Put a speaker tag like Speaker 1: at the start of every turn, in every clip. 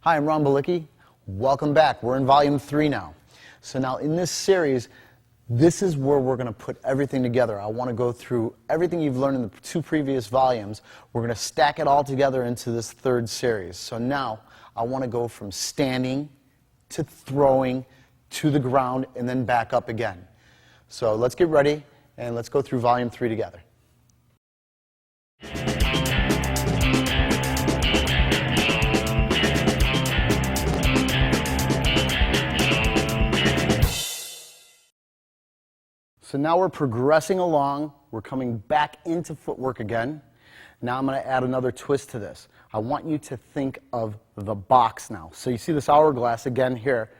Speaker 1: Hi, I'm Ron Balicki. Welcome back. We're in volume 3 now. So now in this series, this is where we're going to put everything together. I want to go through everything you've learned in the 2 previous volumes. We're going to stack it all together into this 3rd series. So now I want to go from standing to throwing to the ground and then back up again. So let's get ready and let's go through volume 3 together. So now we're progressing along. We're coming back into footwork again. Now I'm going to add another twist to this. I want you to think of the box now. So you see this hourglass again here.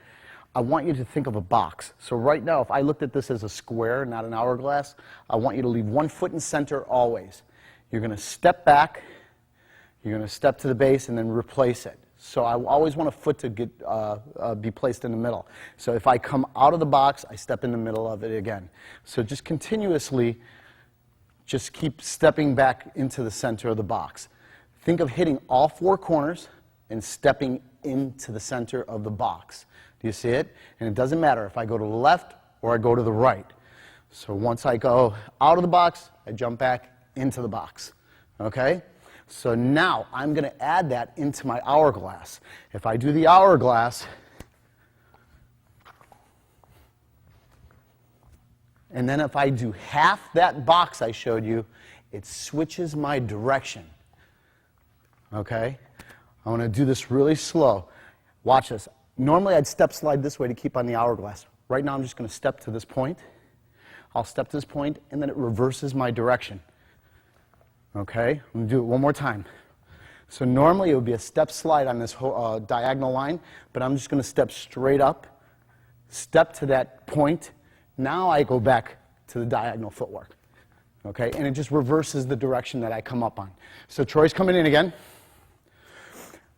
Speaker 1: I want you to think of a box. So right now, if I looked at this as a square, not an hourglass, I want you to leave one foot in center always. You're going to step back, you're going to step to the base, and then replace it. So I always want a foot to be placed in the middle. So if I come out of the box, I step in the middle of it again. So just continuously, just keep stepping back into the center of the box. Think of hitting all 4 corners and stepping into the center of the box. Do you see it? And it doesn't matter if I go to the left or I go to the right. So once I go out of the box, I jump back into the box. Okay? So now I'm going to add that into my hourglass. If I do the hourglass, and then if I do half that box I showed you, it switches my direction. Okay? I want to do this really slow. Watch this. Normally I'd step slide this way to keep on the hourglass. Right now I'm just going to step to this point. I'll step to this point, and then it reverses my direction. Okay, I'm going to do it one more time. So normally it would be a step slide on this whole, diagonal line, but I'm just going to step straight up, step to that point. Now I go back to the diagonal footwork. Okay, and it just reverses the direction that I come up on. So Troy's coming in again.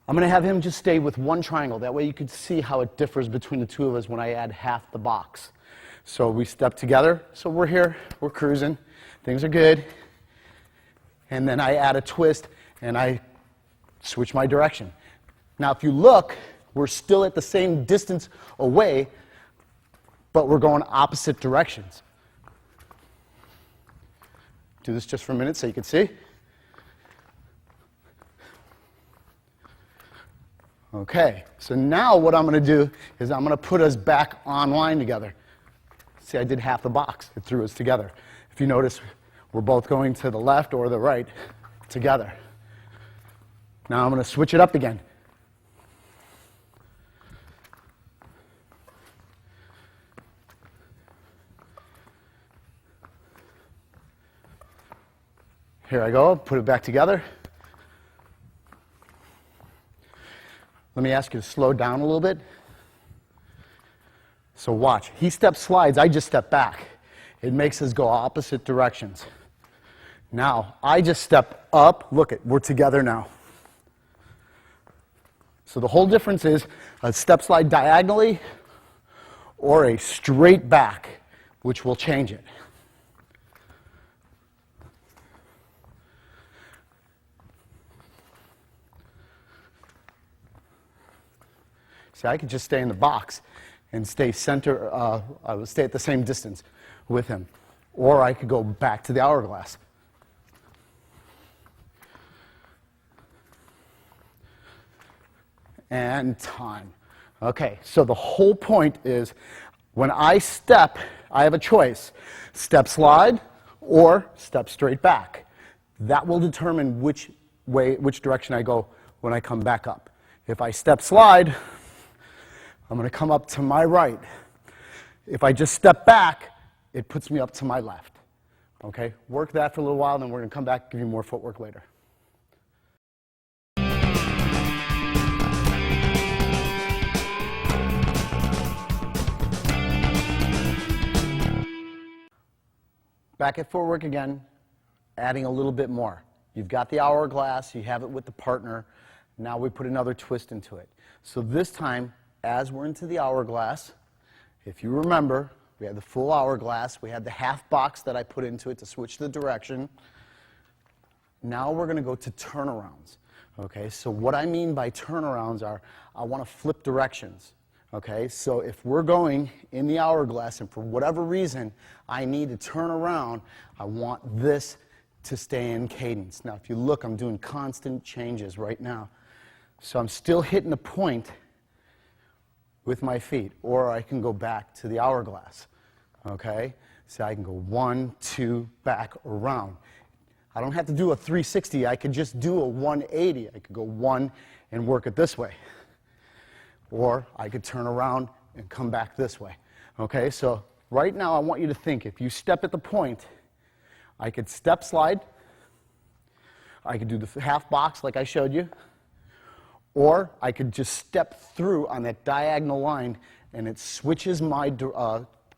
Speaker 1: I'm going to have him just stay with one triangle. That way you can see how it differs between the 2 of us when I add half the box. So we step together. So we're here, we're cruising, things are good. And then I add a twist, and I switch my direction. Now, if you look, we're still at the same distance away, but we're going opposite directions. Do this just for a minute so you can see. Okay, so now what I'm going to do is I'm going to put us back on line together. See, I did half the box. It threw us together. If you notice, we're both going to the left or the right together. Now I'm going to switch it up again. Here I go, put it back together. Let me ask you to slow down a little bit. So watch, he step slides, I just step back. It makes us go opposite directions. Now, I just step up. Look, we're together now. So the whole difference is a step slide diagonally or a straight back, which will change it. See, I could just stay in the box and stay center. I would stay at the same distance with him. Or I could go back to the hourglass. And time. Okay, so the whole point is when I step, I have a choice. Step slide or step straight back. That will determine which direction I go when I come back up. If I step slide, I'm going to come up to my right. If I just step back, it puts me up to my left. Okay, work that for a little while, then we're going to come back and give you more footwork later. Back at footwork again, adding a little bit more. You've got the hourglass, you have it with the partner. Now we put another twist into it. So this time, as we're into the hourglass, if you remember, we had the full hourglass, we had the half box that I put into it to switch the direction. Now we're going to go to turnarounds. Okay, so what I mean by turnarounds are I want to flip directions. Okay, so if we're going in the hourglass and for whatever reason I need to turn around, I want this to stay in cadence. Now if you look, I'm doing constant changes right now. So I'm still hitting the point with my feet, or I can go back to the hourglass. Okay, so I can go 1, 2, back, around. I don't have to do a 360, I could just do a 180. I could go 1 and work it this way. Or I could turn around and come back this way. Okay, so right now I want you to think, if you step at the point, I could step slide, I could do the half box like I showed you, or I could just step through on that diagonal line and it switches my,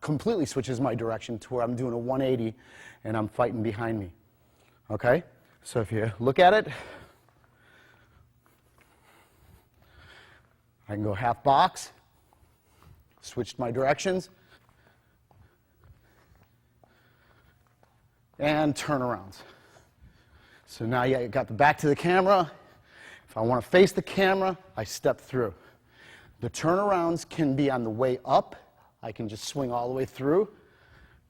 Speaker 1: completely switches my direction to where I'm doing a 180 and I'm fighting behind me. Okay, so if you look at it, I can go half box, switched my directions, and turnarounds. So now you got the back to the camera. If I want to face the camera, I step through. The turnarounds can be on the way up. I can just swing all the way through.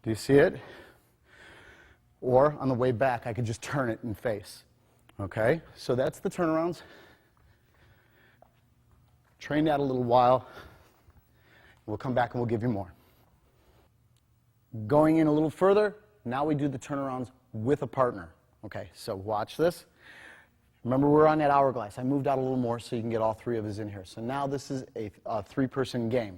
Speaker 1: Do you see it? Or on the way back, I could just turn it and face. Okay, so that's the turnarounds. Train that a little while. We'll come back and we'll give you more. Going in a little further, now we do the turnarounds with a partner. Okay, so watch this. Remember, we're on that hourglass. I moved out a little more so you can get all three of us in here. So now this is a three-person game.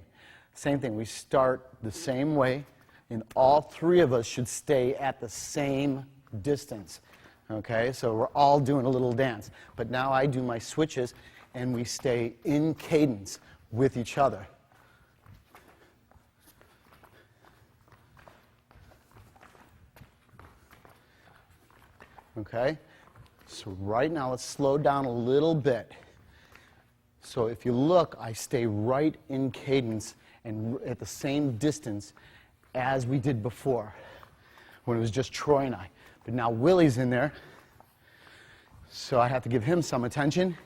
Speaker 1: Same thing, we start the same way, and all three of us should stay at the same distance. Okay, so we're all doing a little dance. But now I do my switches, and we stay in cadence with each other. Okay, so right now let's slow down a little bit. So if you look, I stay right in cadence and at the same distance as we did before when it was just Troy and I. But now Willie's in there, so I have to give him some attention,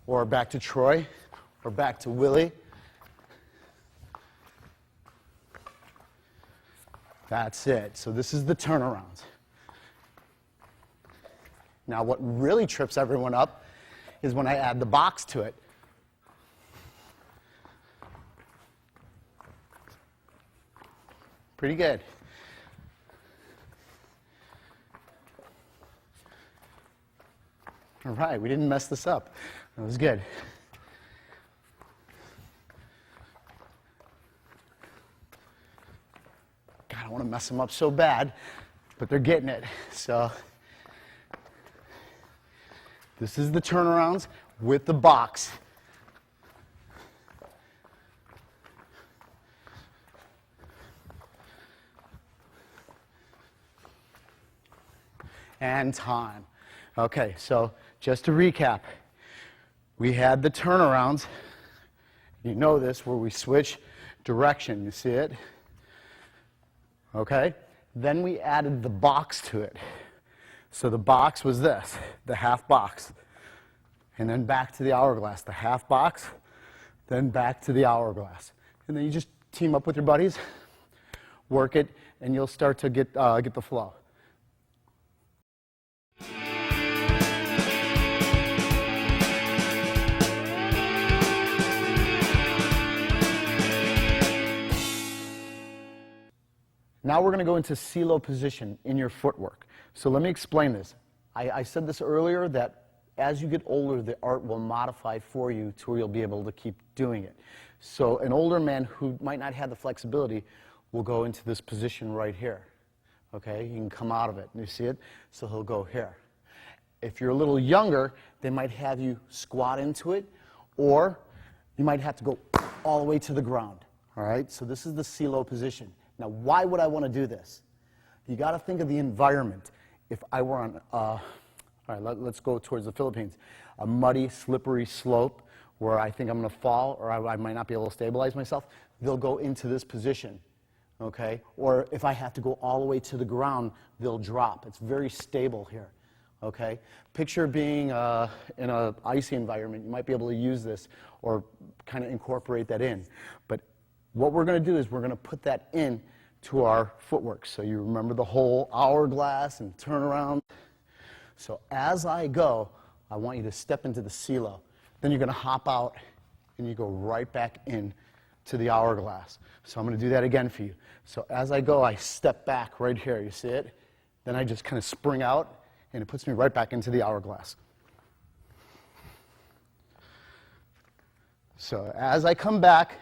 Speaker 1: or back to Troy, or back to Willie. That's it. So this is the turnarounds. Now what really trips everyone up is when I add the box to it. Pretty good. All right, we didn't mess this up. That was good. God, I want to mess them up so bad, but they're getting it. So this is the turnarounds with the box. And time. Okay, so just to recap, we had the turnarounds. You know this, where we switch direction. You see it? Okay? Then we added the box to it. So the box was this, the half box. And then back to the hourglass, the half box, then back to the hourglass. And then you just team up with your buddies, work it, and you'll start to get the flow. Now we're going to go into CeeLo position in your footwork. So let me explain this. I said this earlier, that as you get older, the art will modify for you to where you'll be able to keep doing it. So an older man who might not have the flexibility will go into this position right here. Okay, he can come out of it. You see it? So he'll go here. If you're a little younger, they might have you squat into it, or you might have to go all the way to the ground. All right, so this is the CeeLo position. Now, why would I want to do this? You got to think of the environment. If I were on, all right, let's go towards the Philippines, a muddy, slippery slope where I think I'm going to fall, or I might not be able to stabilize myself, they'll go into this position, okay? Or if I have to go all the way to the ground, they'll drop. It's very stable here, Okay? Picture being in an icy environment. You might be able to use this or kind of incorporate that in. But what we're going to do is we're going to put that in to our footwork. So you remember the whole hourglass and turn around. So as I go, I want you to step into the CeeLo. Then you're going to hop out and you go right back in to the hourglass. So I'm going to do that again for you. So as I go, I step back right here. You see it? Then I just kind of spring out and it puts me right back into the hourglass. So as I come back,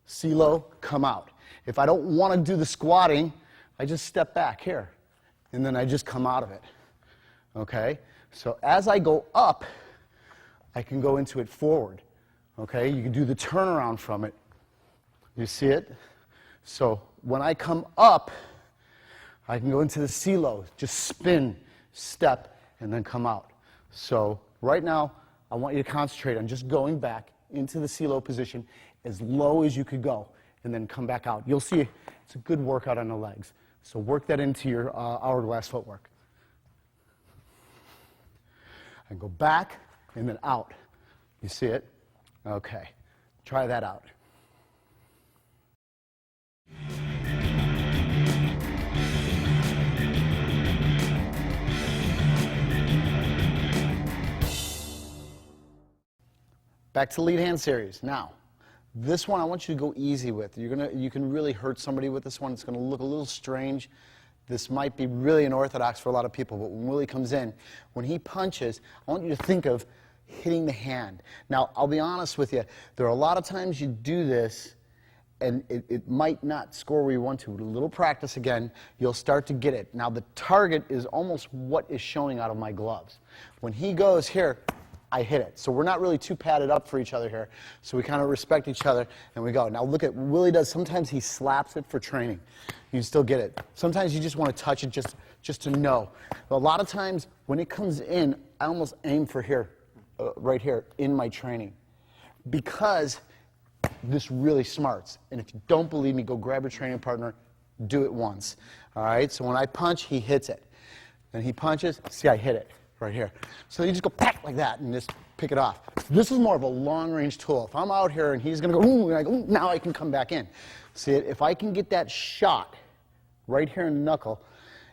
Speaker 1: CeeLo, come out. If I don't want to do the squatting, I just step back here and then I just come out of it. Okay? So as I go up, I can go into it forward. Okay? You can do the turnaround from it. You see it? So when I come up, I can go into the CeeLo, just spin, step, and then come out. So right now, I want you to concentrate on just going back into the CeeLo position as low as you could go, and then come back out. You'll see it's a good workout on the legs. So work that into your hourglass footwork. And go back and then out. You see it? Okay. Try that out. Back to lead hand series. Now, this one I want you to go easy with. You can really hurt somebody with this one. It's going to look a little strange. This might be really unorthodox for a lot of people, but when Willie comes in, when he punches, I want you to think of hitting the hand. Now, I'll be honest with you. There are a lot of times you do this, and it might not score where you want to. With a little practice again, you'll start to get it. Now, the target is almost what is showing out of my gloves. When he goes here, I hit it. So we're not really too padded up for each other here. So we kind of respect each other, and we go. Now look at what Willie does. Sometimes he slaps it for training. You still get it. Sometimes you just want to touch it just to know. But a lot of times when it comes in, I almost aim for here, right here in my training. Because this really smarts. And if you don't believe me, go grab your training partner, do it once. All right? So when I punch, he hits it. Then he punches, see, I hit it. Right here. So you just go pack like that and just pick it off. This is more of a long-range tool. If I'm out here and he's going to go, ooh, and I go, ooh, now I can come back in. See it? If I can get that shot right here in the knuckle,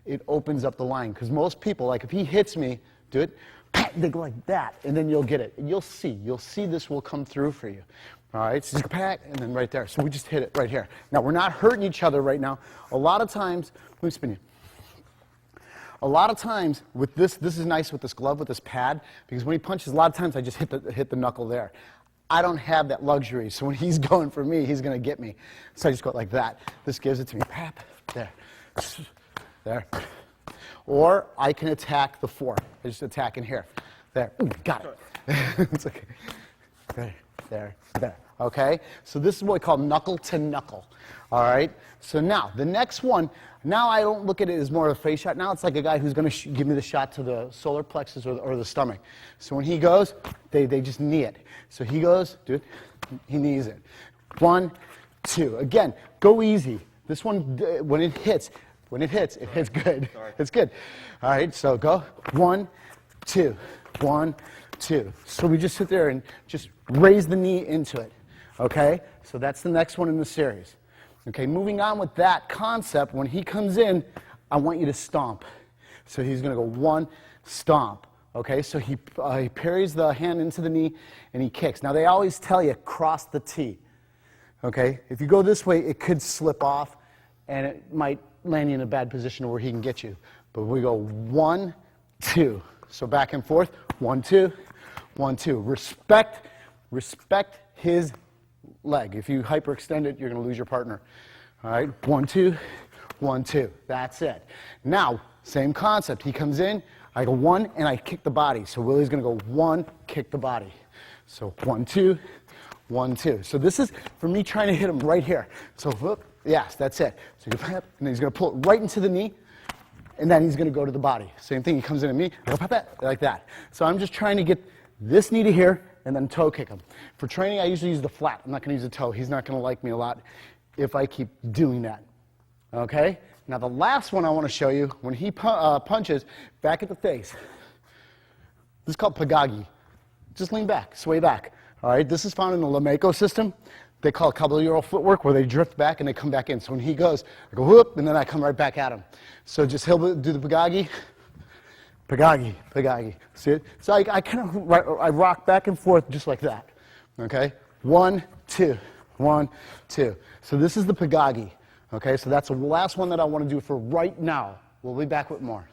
Speaker 1: it opens up the line. Because most people, like if he hits me, do it, pack, they go like that, and then you'll get it. And you'll see this will come through for you. All right? So just pack, and then right there. So we just hit it right here. Now, we're not hurting each other right now. A lot of times, let me spin you. A lot of times with this is nice with this glove, with this pad, because when he punches, a lot of times I just hit the knuckle there. I don't have that luxury, so when he's going for me, he's going to get me. So I just go like that. This gives it to me. Pap, there, there. Or I can attack the fork. I just attack in here. There, ooh, got it. It's okay. There, there, there. Okay? So this is what we call knuckle to knuckle. All right? So now, the next one, now I don't look at it as more of a face shot. Now it's like a guy who's going to give me the shot to the solar plexus or the stomach. So when he goes, they just knee it. So he goes, dude, he knees it. 1, 2. Again, go easy. This one, when it hits good. Sorry. It's good. All right, so go. 1, 2. 1, 2. So we just sit there and just raise the knee into it. Okay? So that's the next one in the series. Okay, moving on with that concept, when he comes in, I want you to stomp. So he's going to go 1, stomp. Okay, so he parries the hand into the knee and he kicks. Now they always tell you, cross the T. Okay, if you go this way, it could slip off and it might land you in a bad position where he can get you. But we go 1, 2. So back and forth, 1, 2, 1, 2. Respect his leg. If you hyperextend it, you're going to lose your partner. All right, 1, 2, 1, 2. That's it. Now, same concept. He comes in, I go 1, and I kick the body. So Willie's going to go 1, kick the body. So 1, 2, 1, 2. So this is for me trying to hit him right here. So whoop, yes, that's it. So you go, and then he's going to pull it right into the knee, and then he's going to go to the body. Same thing. He comes in at me, I go like that. So I'm just trying to get this knee to here, and then toe kick him. For training, I usually use the flat. I'm not going to use the toe. He's not going to like me a lot if I keep doing that. Okay? Now the last one I want to show you, when he punches, back at the face. This is called pagagi. Just lean back, sway back. All right, this is found in the Lameko system. They call it caballero footwork, where they drift back and they come back in. So when he goes, I go whoop, and then I come right back at him. So just he'll do the pagagi, pagagi, pagagi. See it? So I kind of I rock back and forth just like that. Okay, 1, 2, 1, 2. So this is the pagagi. Okay, so that's the last one that I want to do for right now. We'll be back with more.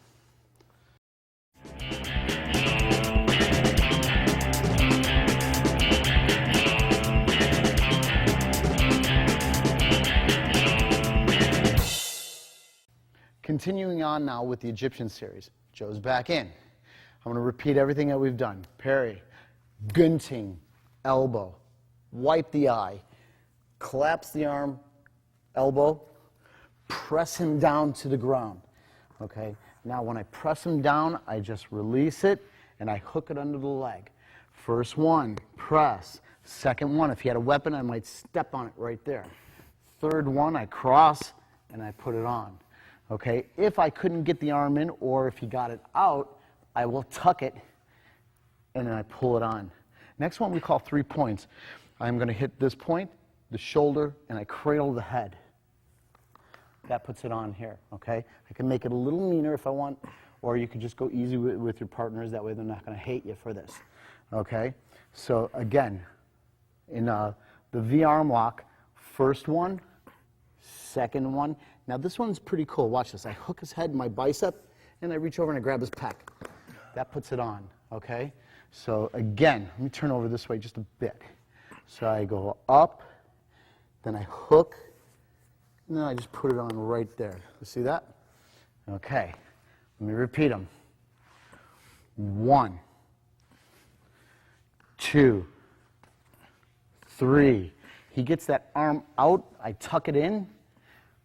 Speaker 1: Continuing on now with the Egyptian series. Joe's back in. I'm going to repeat everything that we've done. Parry, gunting, elbow, wipe the eye, collapse the arm, elbow, press him down to the ground. Okay? Now when I press him down, I just release it and I hook it under the leg. First one, press. Second one, if he had a weapon, I might step on it right there. Third one, I cross and I put it on. Okay? If I couldn't get the arm in, or if he got it out, I will tuck it and then I pull it on. Next one we call 3 points. I'm going to hit this point, the shoulder, and I cradle the head. That puts it on here, okay? I can make it a little meaner if I want, or you can just go easy with your partners. That way they're not going to hate you for this, okay? So again, in the V-arm lock, first one, second one. Now this one's pretty cool. Watch this. I hook his head in my bicep, and I reach over and I grab his pec. That puts it on, okay? So again, let me turn over this way just a bit. So I go up, then I hook, and then I just put it on right there. You see that? Okay. Let me repeat them. 1, 2, 3. He gets that arm out. I tuck it in.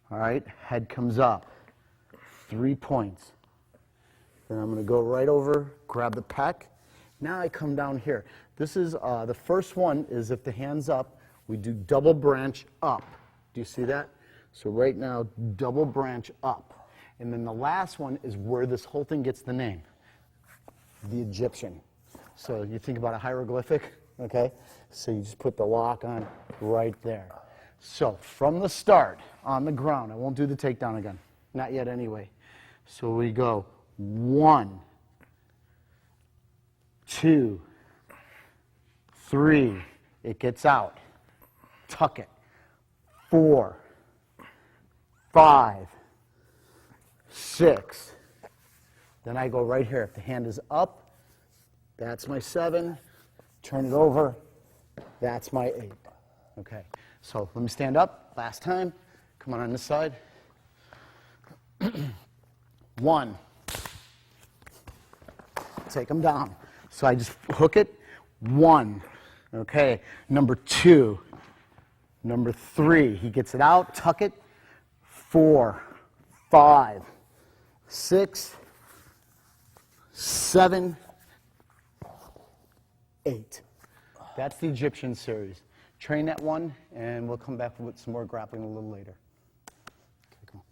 Speaker 1: All right. Head comes up. 3 points. Then I'm going to go right over, grab the pec. Now I come down here. This is the first one is if the hand's up, we do double branch up. Do you see that? So right now, double branch up. And then the last one is where this whole thing gets the name, the Egyptian. So you think about a hieroglyphic, okay? So you just put the lock on right there. So from the start, on the ground, I won't do the takedown again. Not yet anyway. So we go 1, 2, 3. It gets out. Tuck it. 4, 5, 6. Then I go right here. If the hand is up, that's my 7. Turn it over. That's my 8. Okay. So let me stand up. Last time. Come on this side. 1. Take him down. So I just hook it. 1. Okay. Number 2. Number 3. He gets it out. Tuck it. 4, 5, 6, 7, 8. That's the Egyptian series. Train that one, and we'll come back with some more grappling a little later. Okay, come on.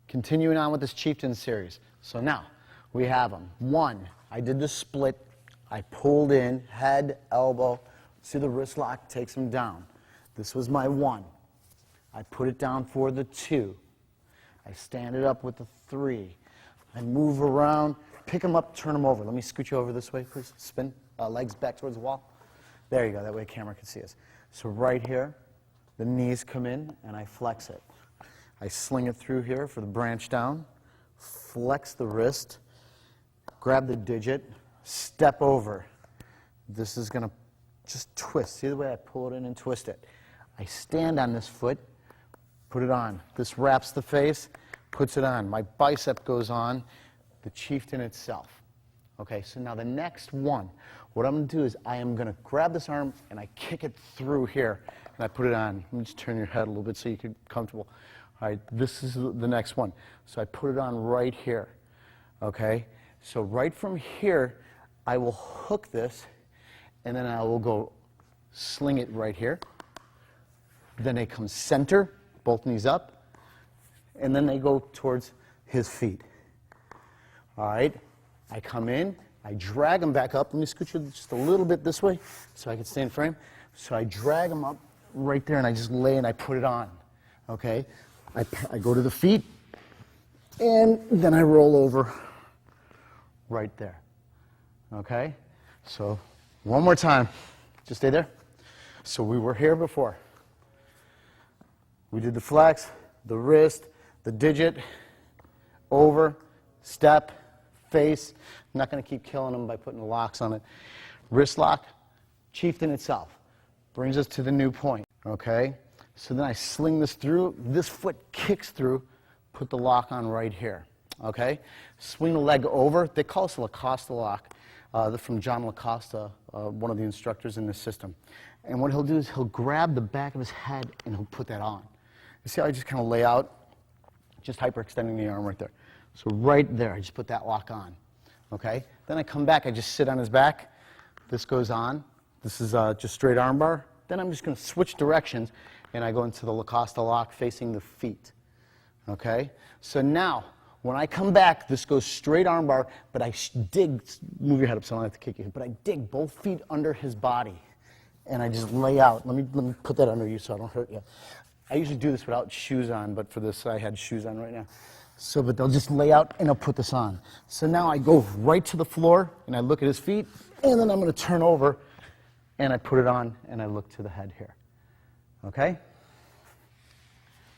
Speaker 1: Continuing on with this chieftain series. So now we have them. 1, I did the split. I pulled in, head, elbow. See the wrist lock takes him down. This was my 1. I put it down for the 2. I stand it up with the 3. I move around, pick him up, turn him over. Let me scoot you over this way, please. Spin, legs back towards the wall. There you go, that way the camera can see us. So right here, the knees come in and I flex it. I sling it through here for the branch down, flex the wrist, grab the digit, step over. This is going to just twist. See the way I pull it in and twist it? I stand on this foot, put it on. This wraps the face, puts it on. My bicep goes on, the chieftain itself. Okay, so now the next one, what I'm going to do is I am going to grab this arm and I kick it through here and I put it on. Let me just turn your head a little bit so you can be comfortable. All right, this is the next one. So I put it on right here, okay? So right from here, I will hook this, and then I will go sling it right here. Then they come center, both knees up, and then they go towards his feet. All right, I come in, I drag him back up. Let me scoot you just a little bit this way so I can stay in frame. So I drag him up right there, and I just lay and I put it on, okay? I go to the feet, and then I roll over right there, okay? So one more time. Just stay there. So we were here before. We did the flex, the wrist, the digit, over, step, face. I'm not going to keep killing them by putting the locks on it. Wrist lock, chieftain itself. Brings us to the new point, okay? So then I sling this through. This foot kicks through. Put the lock on right here, okay? Swing the leg over. They call this a Lacoste lock. They're from John Lacoste, one of the instructors in this system. And what he'll do is he'll grab the back of his head and he'll put that on. You see how I just kind of lay out? Just hyperextending the arm right there. So right there, I just put that lock on, okay? Then I come back, I just sit on his back. This goes on. This is just straight arm bar. Then I'm just going to switch directions, and I go into the Lacoste lock facing the feet, okay? So now, when I come back, this goes straight arm bar, but I dig, move your head up so I don't have to kick you, but I dig both feet under his body, and I just lay out. Let me put that under you so I don't hurt you. I usually do this without shoes on, but for this I had shoes on right now. So, but they'll just lay out and I'll put this on. So now I go right to the floor and I look at his feet, and then I'm going to turn over and I put it on and I look to the head here. Okay?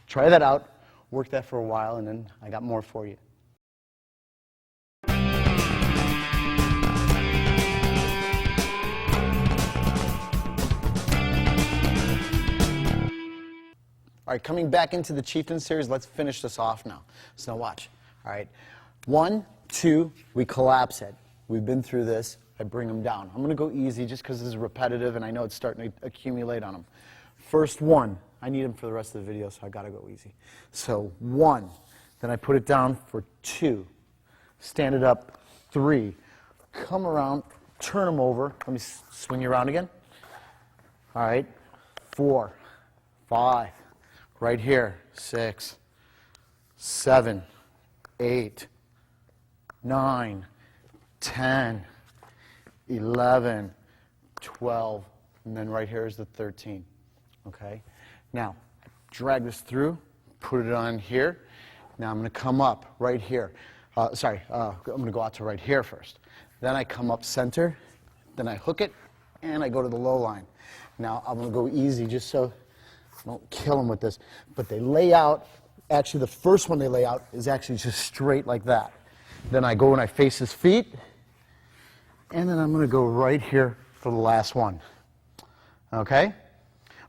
Speaker 1: Try that out, work that for a while, and then I got more for you. All right, coming back into the Chieftain series, let's finish this off now. So now watch. All right, 1, 2, we collapse it. We've been through this. I bring them down. I'm going to go easy just because this is repetitive and I know it's starting to accumulate on them. First one, I need them for the rest of the video, so I got to go easy. So 1, then I put it down for 2, stand it up, 3, come around, turn them over. Let me swing you around again. All right, 4, 5. Right here, 6, 7, 8, 9, 10, 11, 12, and then right here is the 13, okay? Now, drag this through, put it on here. Now I'm going to come up right here. I'm going to go out to right here first. Then I come up center, then I hook it, and I go to the low line. Now I'm going to go easy just so don't kill them with this, but they lay out. Actually, the first one they lay out is actually just straight like that. Then I go and I face his feet, and then I'm going to go right here for the last one. Okay?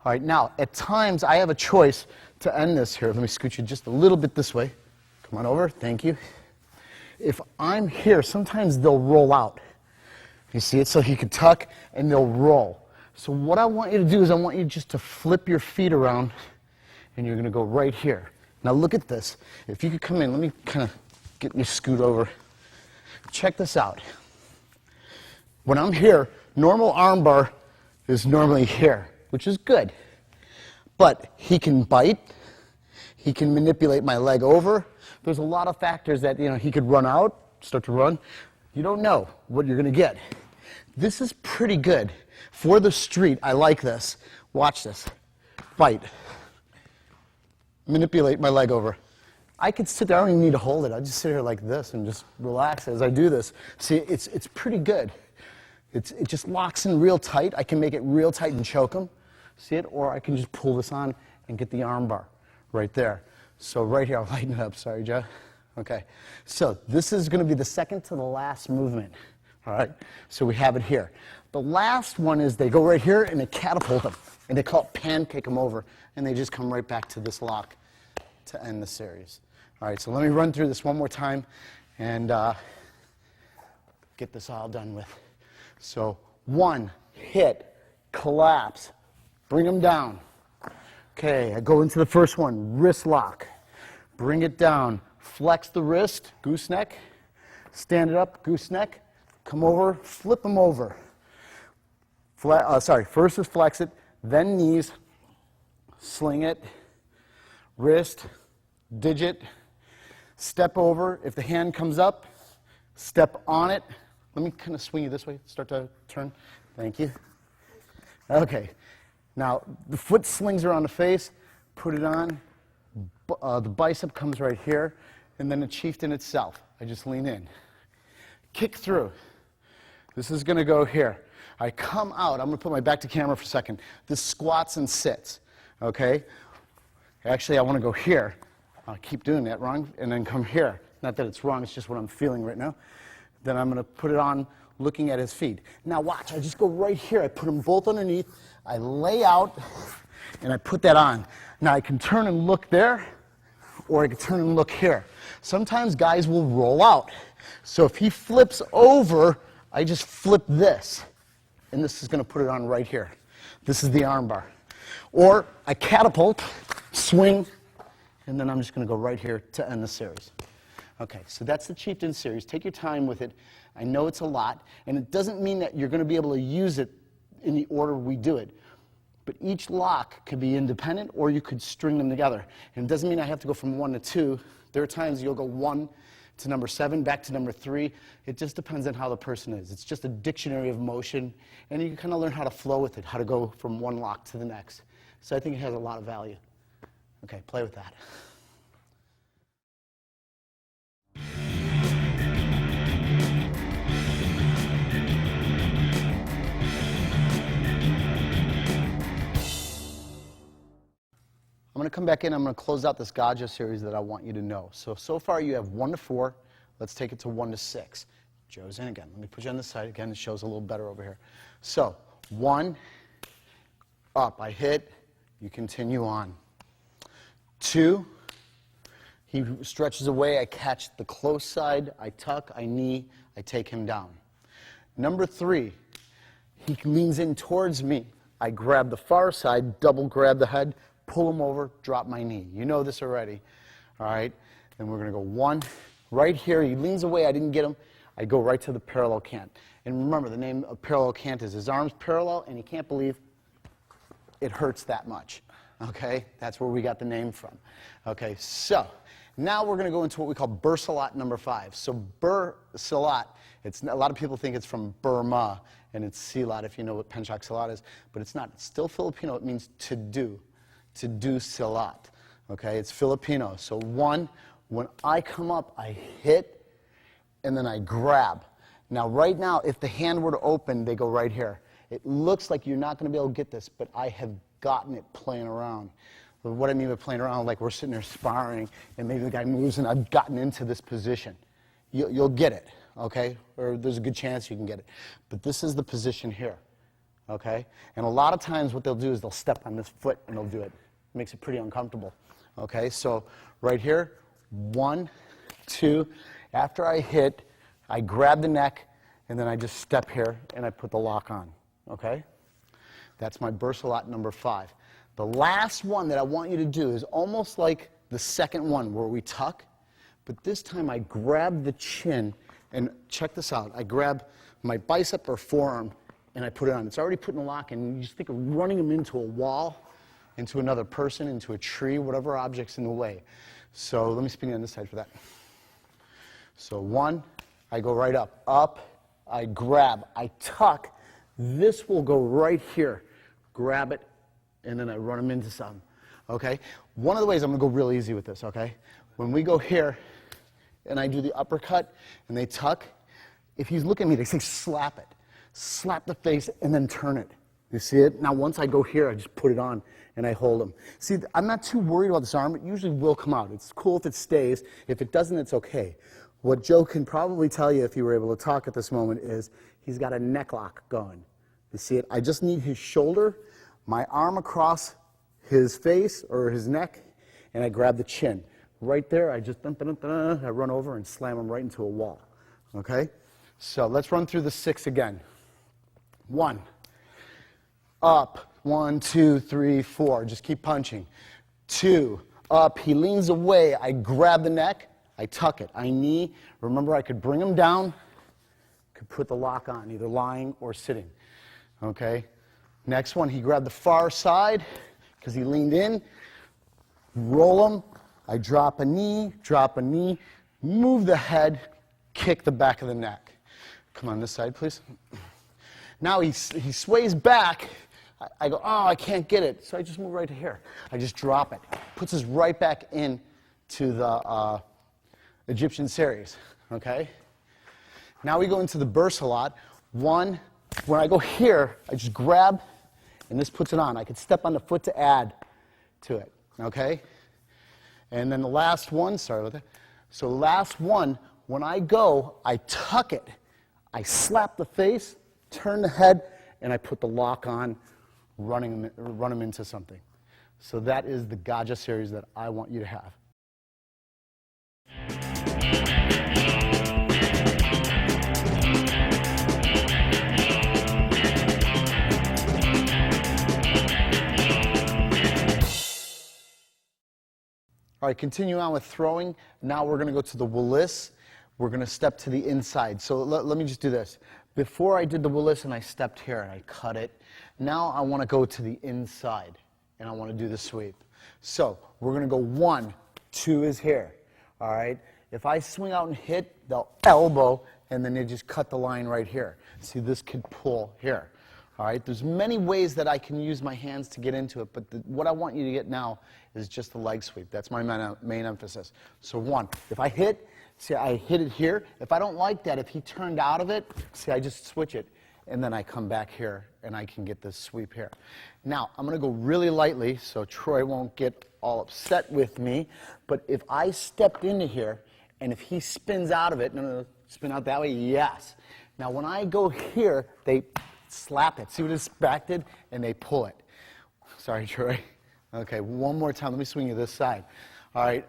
Speaker 1: All right, now, at times I have a choice to end this here. Let me scoot you just a little bit this way. Come on over, thank you. If I'm here, sometimes they'll roll out. You see it? So he can tuck and they'll roll. So what I want you to do is I want you just to flip your feet around, and you're going to go right here. Now look at this. If you could come in, let me kind of get you scoot over. Check this out. When I'm here, normal armbar is normally here, which is good. But he can bite. He can manipulate my leg over. There's a lot of factors that, he could run out, start to run. You don't know what you're going to get. This is pretty good. For the street, I like this. Watch this. Bite. Manipulate my leg over. I could sit there, I don't even need to hold it. I just sit here like this and just relax as I do this. See, it's pretty good. It just locks in real tight. I can make it real tight and choke them. See it? Or I can just pull this on and get the arm bar right there. So right here, I'll lighten it up. Sorry, Joe. Okay. So this is going to be the second to the last movement. All right? So we have it here. The last one is they go right here and they catapult them. And they call it pancake them over. And they just come right back to this lock to end the series. All right, so let me run through this one more time and get this all done with. So 1, hit, collapse, bring them down. Okay, I go into the first one, wrist lock. Bring it down. Flex the wrist, gooseneck. Stand it up, gooseneck. Come over, flip them over. First is flex it, then knees, sling it, wrist, digit, step over. If the hand comes up, step on it. Let me kind of swing you this way, start to turn. Thank you. Okay, now the foot slings around the face, put it on. The bicep comes right here, and then the chieftain itself. I just lean in. Kick through. This is going to go here. I come out. I'm going to put my back to camera for a second. This squats and sits, okay? Actually, I want to go here. I'll keep doing that wrong, and then come here. Not that it's wrong, it's just what I'm feeling right now. Then I'm going to put it on looking at his feet. Now watch, I just go right here. I put them both underneath. I lay out, and I put that on. Now I can turn and look there, or I can turn and look here. Sometimes guys will roll out. So if he flips over, I just flip this. And this is going to put it on right here. This is the arm bar. Or I catapult, swing, and then I'm just going to go right here to end the series. Okay, so that's the Chieftain series. Take your time with it. I know it's a lot, and it doesn't mean that you're going to be able to use it in the order we do it. But each lock could be independent, or you could string them together. And it doesn't mean I have to go from 1 to 2. There are times you'll go 1 to number 7, back to number 3. It just depends on how the person is. It's just a dictionary of motion, and you can kind of learn how to flow with it, how to go from one lock to the next. So I think it has a lot of value. Okay, play with that. I'm going to come back in. I'm going to close out this Gaja series that I want you to know. So far you have 1 to 4. Let's take it to 1 to 6. Joe's in again. Let me put you on this side again. It shows a little better over here. So 1, up. I hit. You continue on. 2, he stretches away. I catch the close side. I tuck. I knee. I take him down. Number 3, he leans in towards me. I grab the far side, double grab the head, pull him over, drop my knee. You know this already. All right? And we're going to go 1. Right here, he leans away. I didn't get him. I go right to the parallel cant. And remember, the name of parallel cant is his arms parallel, and he can't believe it hurts that much. Okay? That's where we got the name from. Okay, so now we're going to go into what we call Bursalat number 5. So Bursalat, a lot of people think it's from Burma, and it's Silat if you know what Penchak Silat is, but it's not. It's still Filipino. It means to do Silat. Okay, it's Filipino. So 1, when I come up, I hit, and then I grab. Now, right now, if the hand were to open, they go right here. It looks like you're not going to be able to get this, but I have gotten it playing around. What I mean by playing around, like we're sitting there sparring, and maybe the guy moves, and I've gotten into this position. You'll get it, okay? Or there's a good chance you can get it. But this is the position here, okay? And a lot of times what they'll do is they'll step on this foot, and they'll do it. It makes it pretty uncomfortable, okay? So right here, 1, 2. After I hit, I grab the neck, and then I just step here, and I put the lock on, okay? That's my Bursalat number 5. The last one that I want you to do is almost like the second one where we tuck, but this time I grab the chin, and check this out. I grab my bicep or forearm, and I put it on. It's already put in the lock, and you just think of running them into a wall, into another person, into a tree, whatever object's in the way. So let me spin you on this side for that. So 1, I go right up. Up, I grab, I tuck. This will go right here. Grab it, and then I run them into some. Okay? One of the ways I'm going to go real easy with this, okay? When we go here, and I do the uppercut, and they tuck, if he's looking at me, they say slap it. Slap the face, and then turn it. You see it? Now, once I go here, I just put it on, and I hold him. See, I'm not too worried about this arm. It usually will come out. It's cool if it stays. If it doesn't, it's okay. What Joe can probably tell you if you were able to talk at this moment is he's got a neck lock going. You see it? I just need his shoulder, my arm across his face or his neck, and I grab the chin. Right there, I just I run over and slam him right into a wall. Okay? So let's run through the 6 again. 1. Up. 1, 2, 3, 4. Just keep punching. 2. up, he leans away, I grab the neck, I tuck it, I knee. Remember, I could bring him down, could put the lock on, either lying or sitting, okay? Next one, he grabbed the far side because he leaned in, roll him, I drop a knee, move the head, kick the back of the neck. Come on this side, please. Now he sways back. I go, oh, I can't get it. So I just move right to here. I just drop it. Puts us right back in to the Egyptian series, okay? Now we go into the burst a lot. One, when I go here, I just grab, and this puts it on. I could step on the foot to add to it, okay? And then the last one, sorry about that. So last one, when I go, I tuck it. I slap the face, turn the head, and I put the lock on, run him into something. So that is the Gaja series that I want you to have. All right, continue on with throwing. Now we're going to go to the Willis. We're going to step to the inside. So let me just do this. Before I did the Willis and I stepped here and I cut it, now I want to go to the inside and I want to do the sweep. So we're going to go 1, 2 is here. All right? If I swing out and hit, they'll elbow and then they just cut the line right here. See, this could pull here. All right? There's many ways that I can use my hands to get into it, but what I want you to get now is just the leg sweep. That's my main emphasis. So 1, if I hit, see, I hit it here. If I don't like that, if he turned out of it, see, I just switch it, and then I come back here, and I can get this sweep here. Now, I'm going to go really lightly, so Troy won't get all upset with me, but if I stepped into here, and if he spins out of it, no, spin out that way, yes. Now, when I go here, they slap it. See what it's back did? And they pull it. Sorry, Troy. Okay, one more time. Let me swing you this side. All right.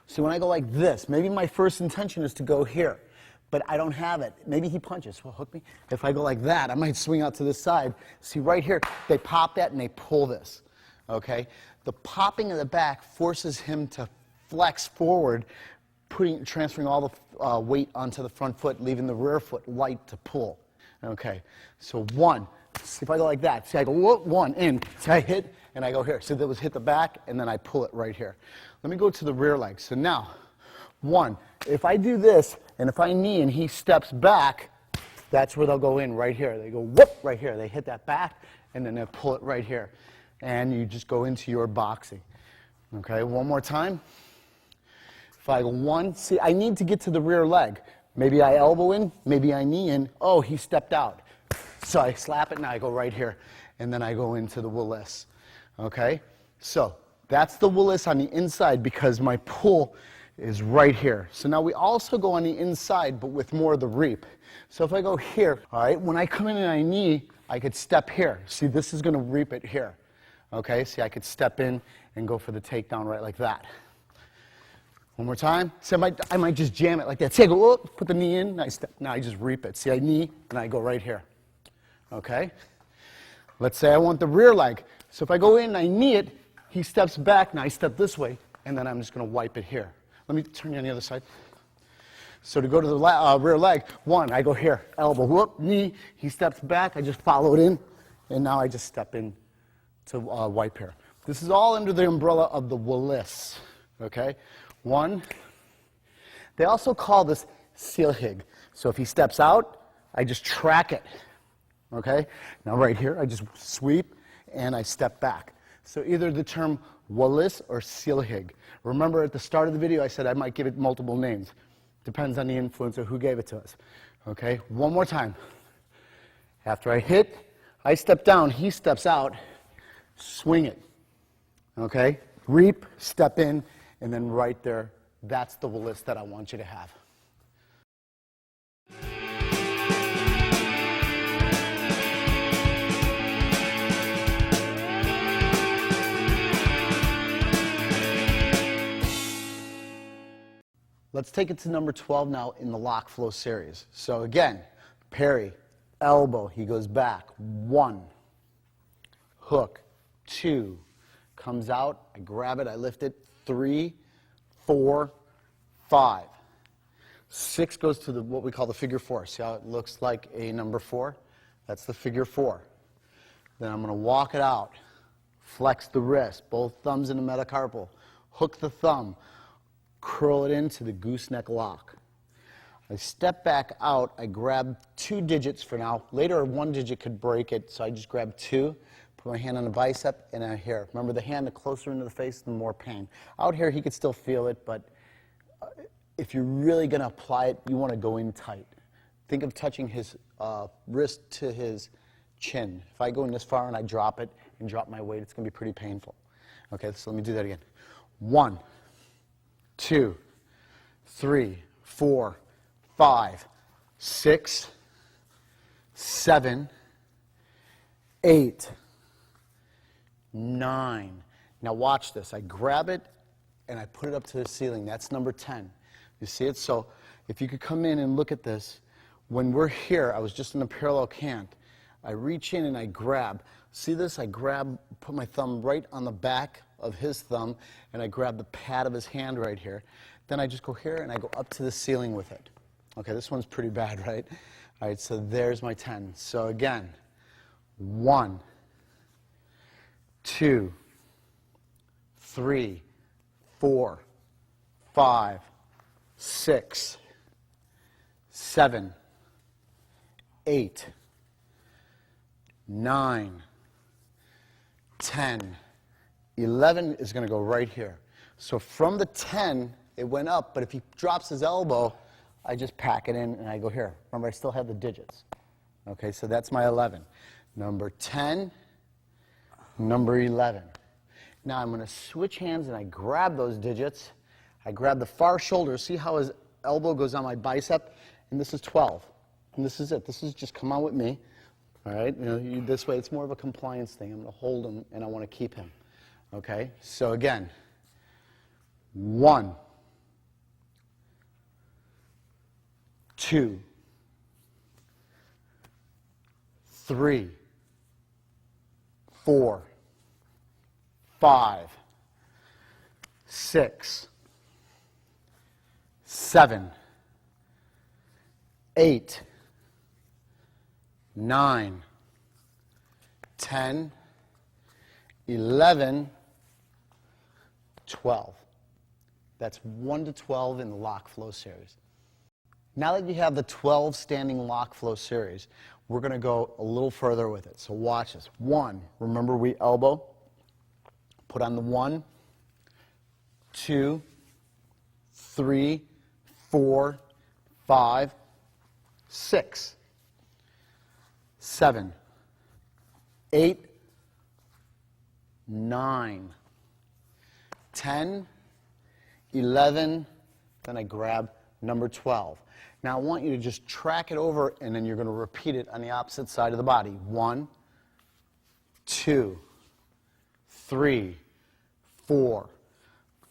Speaker 1: So when I go like this, maybe my first intention is to go here, but I don't have it. Maybe he punches. Well, hook me. If I go like that, I might swing out to this side. See, right here, they pop that and they pull this. Okay? The popping in the back forces him to flex forward, transferring all the weight onto the front foot, leaving the rear foot light to pull. Okay? So 1. See, if I go like that, see, I go, whoop, 1, in. See, I hit, and I go here. So that was hit the back, and then I pull it right here. Let me go to the rear leg. So now, 1, if I do this, and if I knee and he steps back, that's where they'll go in right here. They go whoop right here. They hit that back, and then they pull it right here. And you just go into your boxing. Okay, one more time. If I go 1, see, I need to get to the rear leg. Maybe I elbow in, maybe I knee in. Oh, he stepped out. So I slap it, and I go right here, and then I go into the Willis. Okay? So that's the Willis on the inside because my pull is right here. So now we also go on the inside, but with more of the reap. So if I go here, all right, when I come in and I knee, I could step here. See, this is going to reap it here. Okay? See, I could step in and go for the takedown right like that. One more time. See, I might just jam it like that. See, I go, whoop, put the knee in, and I step. Now I just reap it. See, I knee, and I go right here. Okay? Let's say I want the rear leg. So if I go in and I knee it, he steps back, now I step this way, and then I'm just going to wipe it here. Let me turn you on the other side. So to go to the rear leg, 1, I go here, elbow, whoop, knee, he steps back, I just follow it in, and now I just step in to wipe here. This is all under the umbrella of the Willis. Okay? 1. They also call this silhig. So if he steps out, I just track it. Okay? Now right here, I just sweep and I step back. So either the term Willis or silhig. Remember at the start of the video I said I might give it multiple names. Depends on the influencer who gave it to us. Okay? One more time. After I hit, I step down, he steps out, swing it. Okay? Reap, step in, and then right there, that's the Willis that I want you to have. Let's take it to number 12 now in the lock flow series. So again, parry, elbow, he goes back, 1, hook, 2, comes out, I grab it, I lift it, 3, 4, 5. 6 goes to what we call the figure 4. See how it looks like a number 4? That's the figure 4. Then I'm going to walk it out, flex the wrist, both thumbs in the metacarpal, hook the thumb, curl it into the gooseneck lock. I step back out, I grab 2 digits for now. Later, 1 digit could break it, so I just grab 2, put my hand on the bicep, and out here. Remember, the hand, the closer into the face, the more pain. Out here, he could still feel it, but if you're really going to apply it, you want to go in tight. Think of touching his wrist to his chin. If I go in this far and I drop it and drop my weight, it's going to be pretty painful. Okay, so let me do that again. 1, 2, 3, 4, 5, 6, 7, 8, 9. Now watch this. I grab it and I put it up to the ceiling. That's number 10. You see it? So if you could come in and look at this, when we're here, I was just in a parallel cant. I reach in and I grab. See this? I grab, put my thumb right on the back of his thumb, and I grab the pad of his hand right here. Then I just go here and I go up to the ceiling with it. Okay, this one's pretty bad, right? All right, so there's my 10. So again, 1, 2, 3, 4, 5, 6, 7, 8, 9, 10, 11 is going to go right here. So from the 10, it went up, but if he drops his elbow, I just pack it in and I go here. Remember, I still have the digits. Okay, so that's my 11. Number 10, number 11. Now I'm going to switch hands and I grab those digits. I grab the far shoulder. See how his elbow goes on my bicep? And this is 12. And this is it. This is just come on with me. All right? This way, it's more of a compliance thing. I'm going to hold him and I want to keep him. Okay? So again, 1, 2, 3, 4, 5, 6, 7, 8, 9, 10, 11, 12. That's 1 to 12 in the lock flow series. Now that you have the 12 standing lock flow series, we're going to go a little further with it. So watch this. 1, remember we elbow. Put on the 1, 2, 3, 4, 5, 6, 7, 8, 9, 10, 11, then I grab number 12. Now I want you to just track it over and then you're going to repeat it on the opposite side of the body. 1, 2, 3, 4,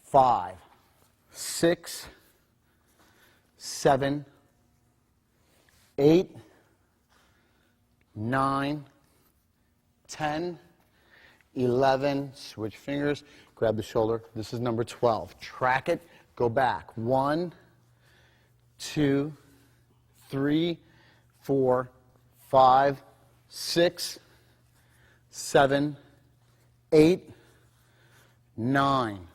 Speaker 1: 5, 6, 7, 8, 9, 10, 11, switch fingers, grab the shoulder. This is number 12. Track it, go back. 1, 2, 3, 4, 5, 6, 7, 8, 9,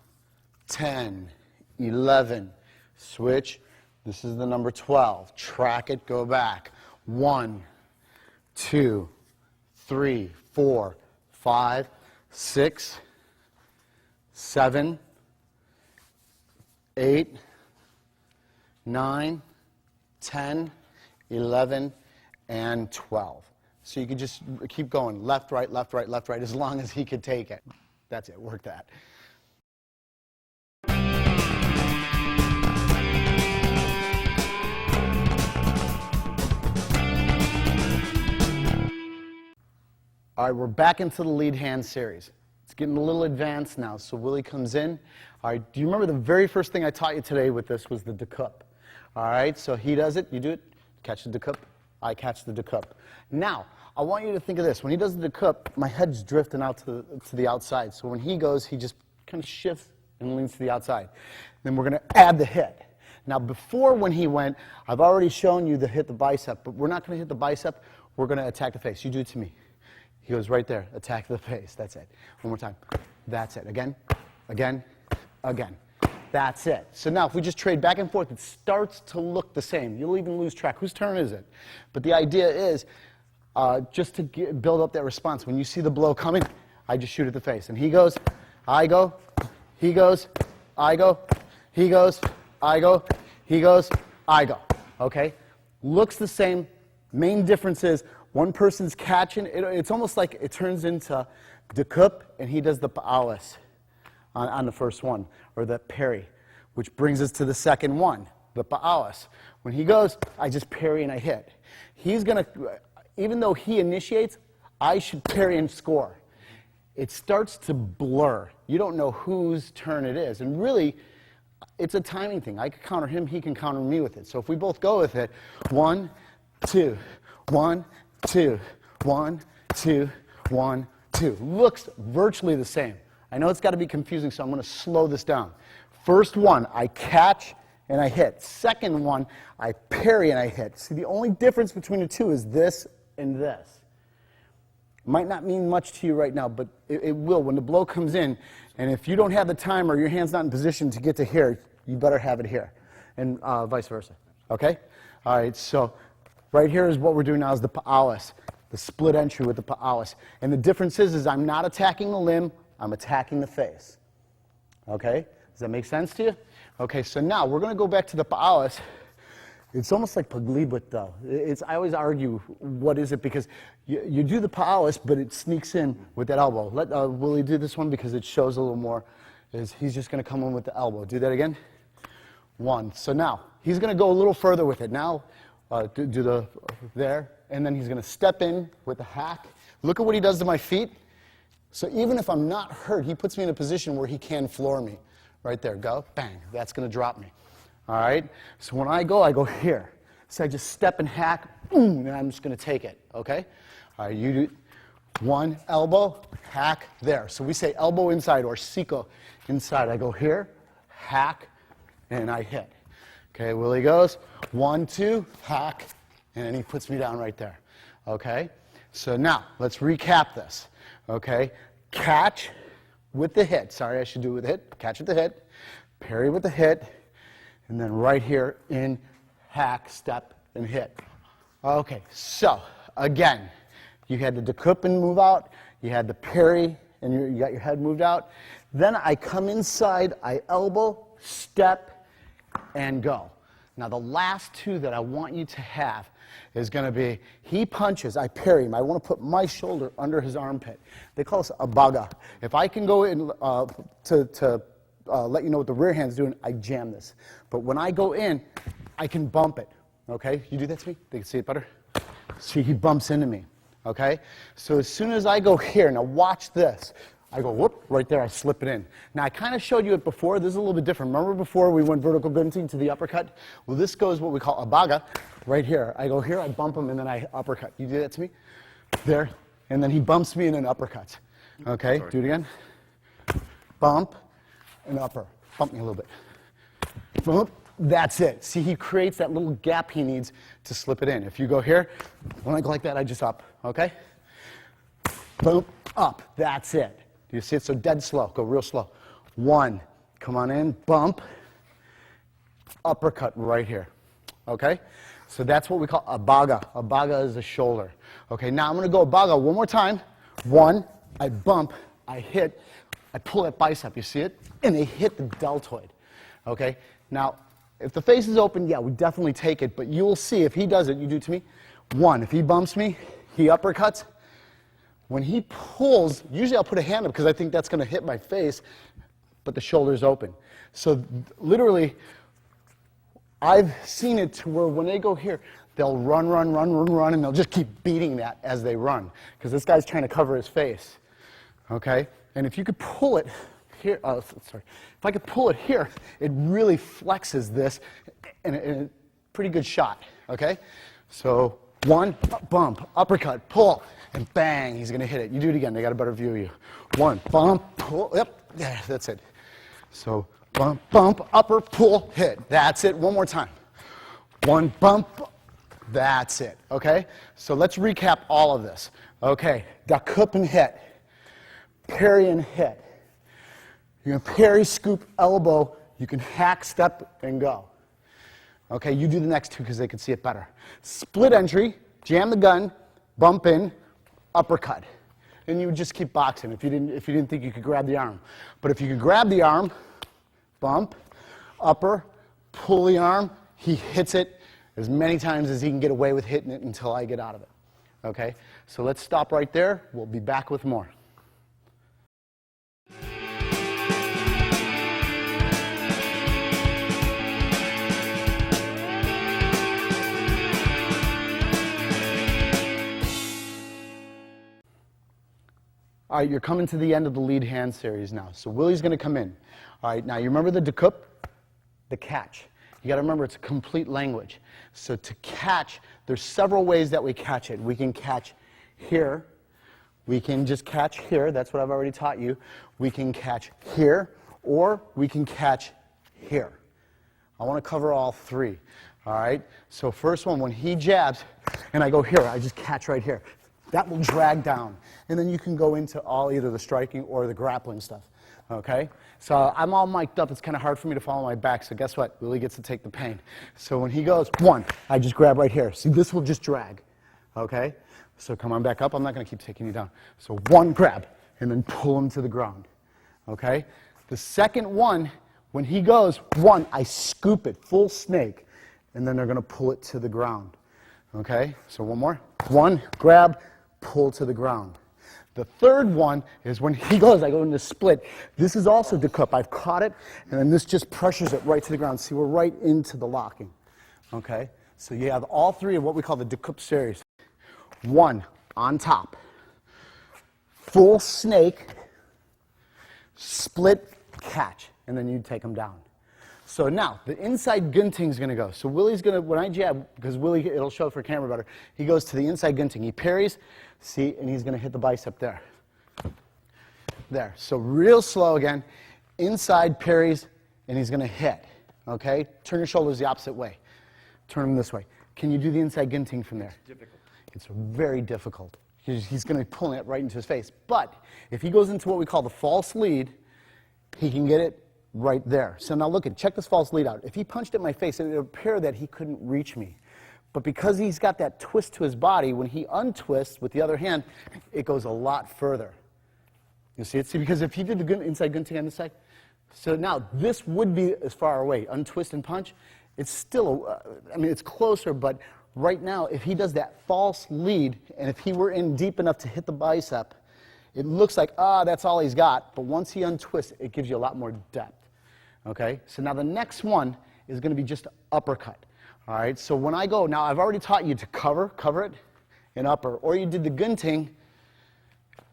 Speaker 1: 10, 11. Switch. This is the number 12. Track it, go back. 1, 2, 3, 4, 5, 6, 7, 8, 9, 10, 11, and 12. So you could just keep going, left, right, left, right, left, right, as long as he could take it. That's it, work that. All right, we're back into the lead hand series. It's getting a little advanced now, so Willie comes in. All right, do you remember the very first thing I taught you today with this was the decup? All right, so he does it, you do it, catch the decup, I catch the decup. Now, I want you to think of this. When he does the decup, my head's drifting out to the outside. So when he goes, he just kind of shifts and leans to the outside. Then we're going to add the hit. Now, before when he went, I've already shown you the hit the bicep, but we're not going to hit the bicep. We're going to attack the face. You do it to me. He goes right there. Attack the face. That's it. One more time. That's it. Again, again, again. That's it. So now if we just trade back and forth, it starts to look the same. You'll even lose track. Whose turn is it? But the idea is just to build up that response. When you see the blow coming, I just shoot at the face. And he goes, I go, he goes, I go, he goes, I go, he goes, I go. Okay? Looks the same. Main difference is one person's catching. It's almost like it turns into decup, and he does the pa'awas on the first one, or the parry, which brings us to the second one, the pa'awas. When he goes, I just parry and I hit. He's going to, even though he initiates, I should parry and score. It starts to blur. You don't know whose turn it is. And really, it's a timing thing. I can counter him, he can counter me with it. So if we both go with it, 1, 2, 1, 2, 1, 2, 1, 2. Looks virtually the same. I know it's got to be confusing, so I'm going to slow this down. First one, I catch and I hit. Second one, I parry and I hit. See, the only difference between the two is this and this. Might not mean much to you right now, but it will when the blow comes in. And if you don't have the time or your hand's not in position to get to here, you better have it here, and vice versa. Okay? All right, so right here is what we're doing now is the pa'awas, the split entry with the pa'awas. And the difference is I'm not attacking the limb, I'm attacking the face. Okay? Does that make sense to you? Okay, so now we're going to go back to the pa'awas. It's almost like paglibut, though. I always argue, what is it? Because you do the pa'awas, but it sneaks in with that elbow. Let Willie do this one because it shows a little more. He's just going to come in with the elbow. Do that again. 1. So now, he's going to go a little further with it. Now, do the there, and then he's going to step in with the hack. Look at what he does to my feet. So even if I'm not hurt, he puts me in a position where he can floor me. Right there, go, bang, that's going to drop me. All right? So when I go here. So I just step and hack, boom, and I'm just going to take it, okay? All right, you do 1 elbow, hack there. So we say elbow inside or siko inside. I go here, hack, and I hit. Okay, Willie goes, 1, 2, hack, and then he puts me down right there. Okay? So now, let's recap this. Okay? Catch with the hit. Sorry, I should do it with the hit. Catch with the hit. Parry with the hit. And then right here in hack, step, and hit. Okay, so again, you had the decup and move out. You had the parry, and you got your head moved out. Then I come inside, I elbow, step, and go. Now the last two that I want you to have is going to be, he punches, I parry him. I want to put my shoulder under his armpit. They call this a baga. If I can go in to let you know what the rear hand's doing, I jam this. But when I go in, I can bump it. Okay? You do that to me? They can see it better? See, he bumps into me. Okay? So as soon as I go here, now watch this. I go, whoop, right there, I slip it in. Now, I kind of showed you it before. This is a little bit different. Remember before we went vertical gunting to the uppercut? Well, this goes what we call a baga right here. I go here, I bump him, and then I uppercut. You do that to me? There. And then he bumps me in an uppercut. Okay, do it again. Bump and upper. Bump me a little bit. Bump. That's it. See, he creates that little gap he needs to slip it in. If you go here, when I go like that, I just up. Okay? Boom, up. That's it. Do you see it? So dead slow. Go real slow. 1. Come on in. Bump. Uppercut right here. Okay? So that's what we call a baga. A baga is a shoulder. Okay, now I'm going to go baga one more time. 1. I bump. I hit. I pull that bicep. You see it? And they hit the deltoid. Okay? Now, if the face is open, yeah, we definitely take it. But you'll see if he does it, you do it to me. 1. If he bumps me, he uppercuts. When he pulls, usually I'll put a hand up because I think that's going to hit my face, but the shoulder's open. So literally, I've seen it to where when they go here, they'll run, and they'll just keep beating that as they run because this guy's trying to cover his face. Okay? And if you could pull it here, if I could pull it here, it really flexes this, and a pretty good shot. Okay? So One, bump, uppercut, pull, and bang, he's gonna hit it. You do it again, they got a better view of you. One, bump, pull, yep, yeah, that's it. So, bump, bump, upper, pull, hit. That's it, one more time. One, bump, that's it, okay? So let's recap all of this. Okay, duck hook and hit, parry and hit. You're gonna parry, scoop, elbow, you can hack, step, and go. Okay, you do the next two because they can see it better. Split entry, jam the gun, bump in, uppercut. And you would just keep boxing if you didn't think you could grab the arm. But if you could grab the arm, bump, upper, pull the arm, he hits it as many times as he can get away with hitting it until I get out of it. Okay, so let's stop right there. We'll be back with more. All right, you're coming to the end of the lead hand series now. So Willie's going to come in. All right, now you remember the decoup, the catch. You got to remember it's a complete language. So to catch, there's several ways that we catch it. We can catch here. We can just catch here. That's what I've already taught you. We can catch here, or we can catch here. I want to cover all three. All right, so first one, when he jabs and I go here, I just catch right here. That will drag down. And then you can go into all either the striking or the grappling stuff. Okay? So I'm all mic'd up. It's kind of hard for me to follow my back. So guess what? Willie gets to take the pain. So when he goes, one, I just grab right here. See, this will just drag. Okay? So come on back up. I'm not going to keep taking you down. So one grab, and then pull him to the ground. Okay? The second one, when he goes, one, I scoop it, full snake, and then they're going to pull it to the ground. Okay? So one more. One, grab, pull to the ground. The third one is when he goes, I go into split. This is also decoup. I've caught it, and then this just pressures it right to the ground. See, we're right into the locking. Okay? So you have all three of what we call the decoup series. One, on top. Full snake, split, catch, and then you take them down. So now, the inside gunting is going to go. So Willie's going to, when I jab, because Willie, it'll show for camera better, he goes to the inside gunting. He parries, see, and he's going to hit the bicep there. There. So real slow again. Inside parries, and he's going to hit. Okay? Turn your shoulders the opposite way. Turn them this way. Can you do the inside gunting from there?
Speaker 2: It's difficult.
Speaker 1: It's very difficult. He's going to be pulling it right into his face. But if he goes into what we call the false lead, he can get it right there. So now look at, check this false lead out. If he punched at my face, it would appear that he couldn't reach me. But because he's got that twist to his body, when he untwists with the other hand, it goes a lot further. You see it? See, because if he did the inside gunting on this side, so now this would be as far away. Untwist and punch, it's still, I mean, it's closer, but right now, if he does that false lead, and if he were in deep enough to hit the bicep, it looks like, that's all he's got. But once he untwists, it gives you a lot more depth. Okay, so now the next one is going to be just uppercut. All right, so when I go, now I've already taught you to cover it, and upper. Or you did the gunting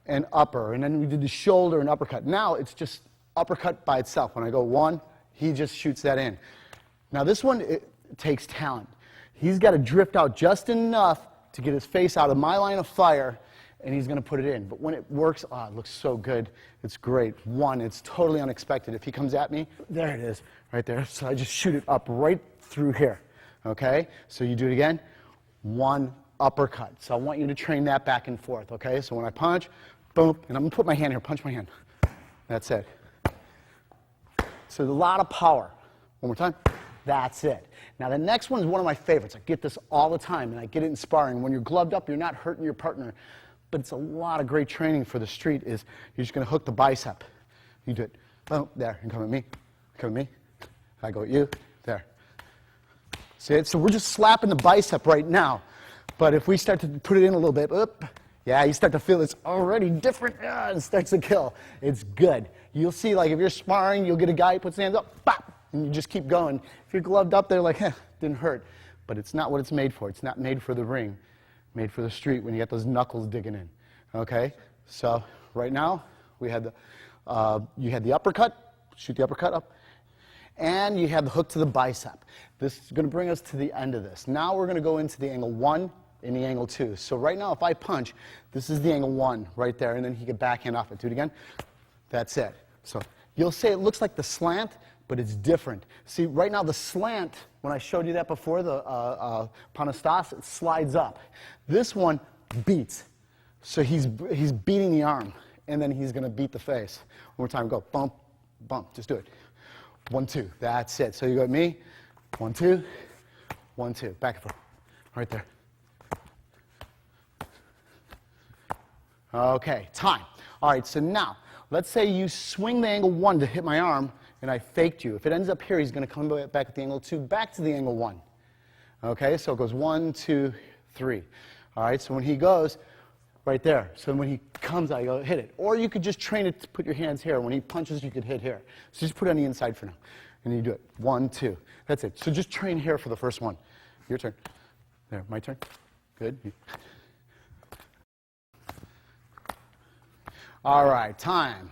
Speaker 1: and upper, and then we did the shoulder and uppercut. Now it's just uppercut by itself. When I go one, he just shoots that in. Now this one, it takes talent. He's got to drift out just enough to get his face out of my line of fire, and he's going to put it in. But when it works, it looks so good. It's great. One, it's totally unexpected. If he comes at me, there it is, right there. So I just shoot it up right through here. Okay? So you do it again. One uppercut. So I want you to train that back and forth. Okay? So when I punch, boom, and I'm going to put my hand here. Punch my hand. That's it. So a lot of power. One more time. That's it. Now the next one is one of my favorites. I get this all the time, and I get it in sparring. When you're gloved up, you're not hurting your partner. But it's a lot of great training for the street is you're just going to hook the bicep. You do it. Oh, there. And come at me. Come at me. I go at you. There. See it? So we're just slapping the bicep right now. But if we start to put it in a little bit, yeah, you start to feel it's already different. It starts to kill. It's good. You'll see, like, if you're sparring, you'll get a guy who puts his hands up, bop, and you just keep going. If you're gloved up, they're like, didn't hurt. But it's not what it's made for. It's not made for the ring. Made for the street when you get those knuckles digging in. Okay? So right now, we had you had the uppercut, shoot the uppercut up, and you have the hook to the bicep. This is going to bring us to the end of this. Now we're going to go into the angle 1, in the angle 2. So right now, if I punch, this is the angle 1 right there, and then he could backhand off it. Do it again. That's it. So you'll say it looks like the slant, but it's different. See, right now the slant, when I showed you that before, the panastas, it slides up. This one beats. So he's beating the arm, and then he's going to beat the face. One more time, go bump, bump. Just do it. 1, 2. That's it. So you got me. 1, 2. 1, 2. Back and forth. Right there. Okay, time. All right, so now, let's say you swing the angle 1 to hit my arm, and I faked you. If it ends up here, he's going to come back at the angle 2, back to the angle 1. Okay, so it goes 1, 2, 3. All right, so when he goes, right there. So when he comes, I go hit it. Or you could just train it to put your hands here. When he punches, you could hit here. So just put it on the inside for now. And you do it. 1, 2. That's it. So just train here for the first one. Your turn. There, my turn. Good. All right, time.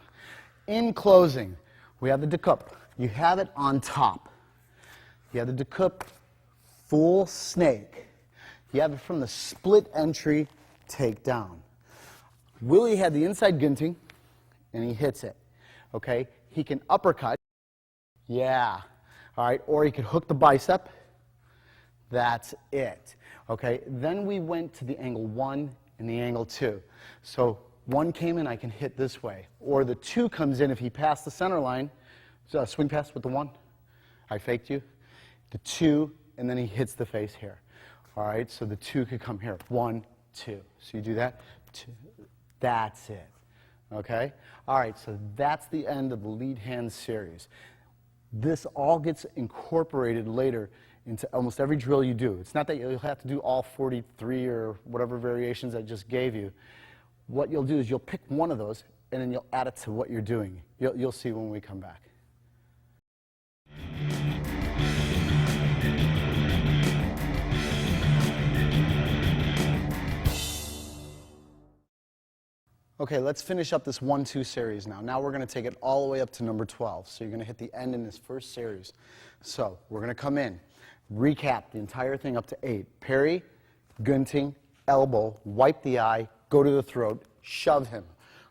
Speaker 1: In closing, we have the decup. You have it on top. You have the decup full snake. You have it from the split entry takedown. Willie had the inside gunting, and he hits it. Okay? He can uppercut. Yeah. All right, or he could hook the bicep. That's it. Okay, then we went to the angle 1 and the angle 2. So 1 came in, I can hit this way. Or the 2 comes in if he passed the center line. So swing pass with the 1. I faked you. The 2, and then he hits the face here. All right, so the 2 could come here. 1, 2. So you do that. 2. That's it. Okay? All right, so that's the end of the lead hand series. This all gets incorporated later into almost every drill you do. It's not that you'll have to do all 43 or whatever variations I just gave you. What you'll do is you'll pick one of those, and then you'll add it to what you're doing. You'll see when we come back. Okay, let's finish up this 1-2 series now. Now we're going to take it all the way up to number 12. So you're going to hit the end in this first series. So we're going to come in, recap the entire thing up to 8. Parry, gunting, elbow, wipe the eye, go to the throat, shove him.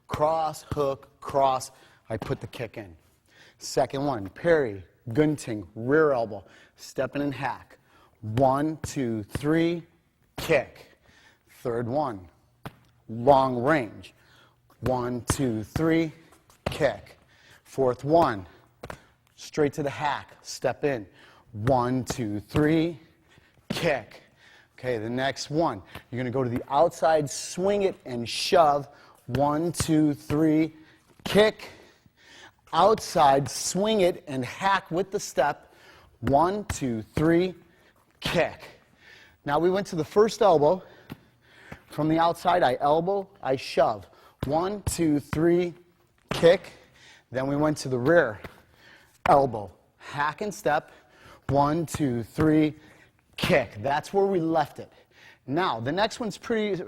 Speaker 1: Cross, hook, cross, I put the kick in. Second one, parry, gunting, rear elbow, step in and hack. 1, 2, 3, kick. Third one, long range. 1, 2, 3, kick. Fourth one, straight to the hack, step in. 1, 2, 3, kick. Okay, the next one, you're going to go to the outside, swing it, and shove. 1, 2, 3, kick. Outside, swing it, and hack with the step. 1, 2, 3, kick. Now we went to the first elbow. From the outside, I elbow, I shove. 1, 2, 3, kick. Then we went to the rear. Elbow, hack and step. 1, 2, 3, kick. That's where we left it. Now, the next one's pretty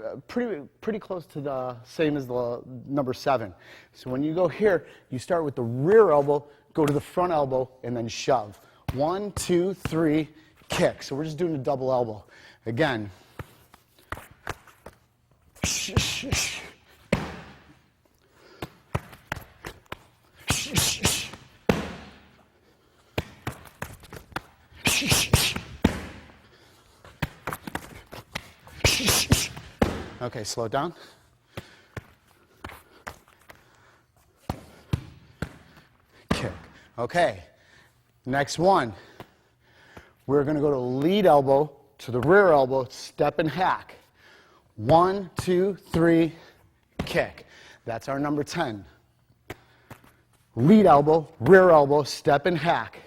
Speaker 1: close to the same as the number 7. So when you go here, you start with the rear elbow, go to the front elbow, and then shove. 1, 2, 3, kick. So we're just doing a double elbow. Again. Okay, slow down. Kick. Okay, next one. We're going to go to lead elbow to the rear elbow, step and hack. 1, 2, 3, kick. That's our number 10. Lead elbow, rear elbow, step and hack.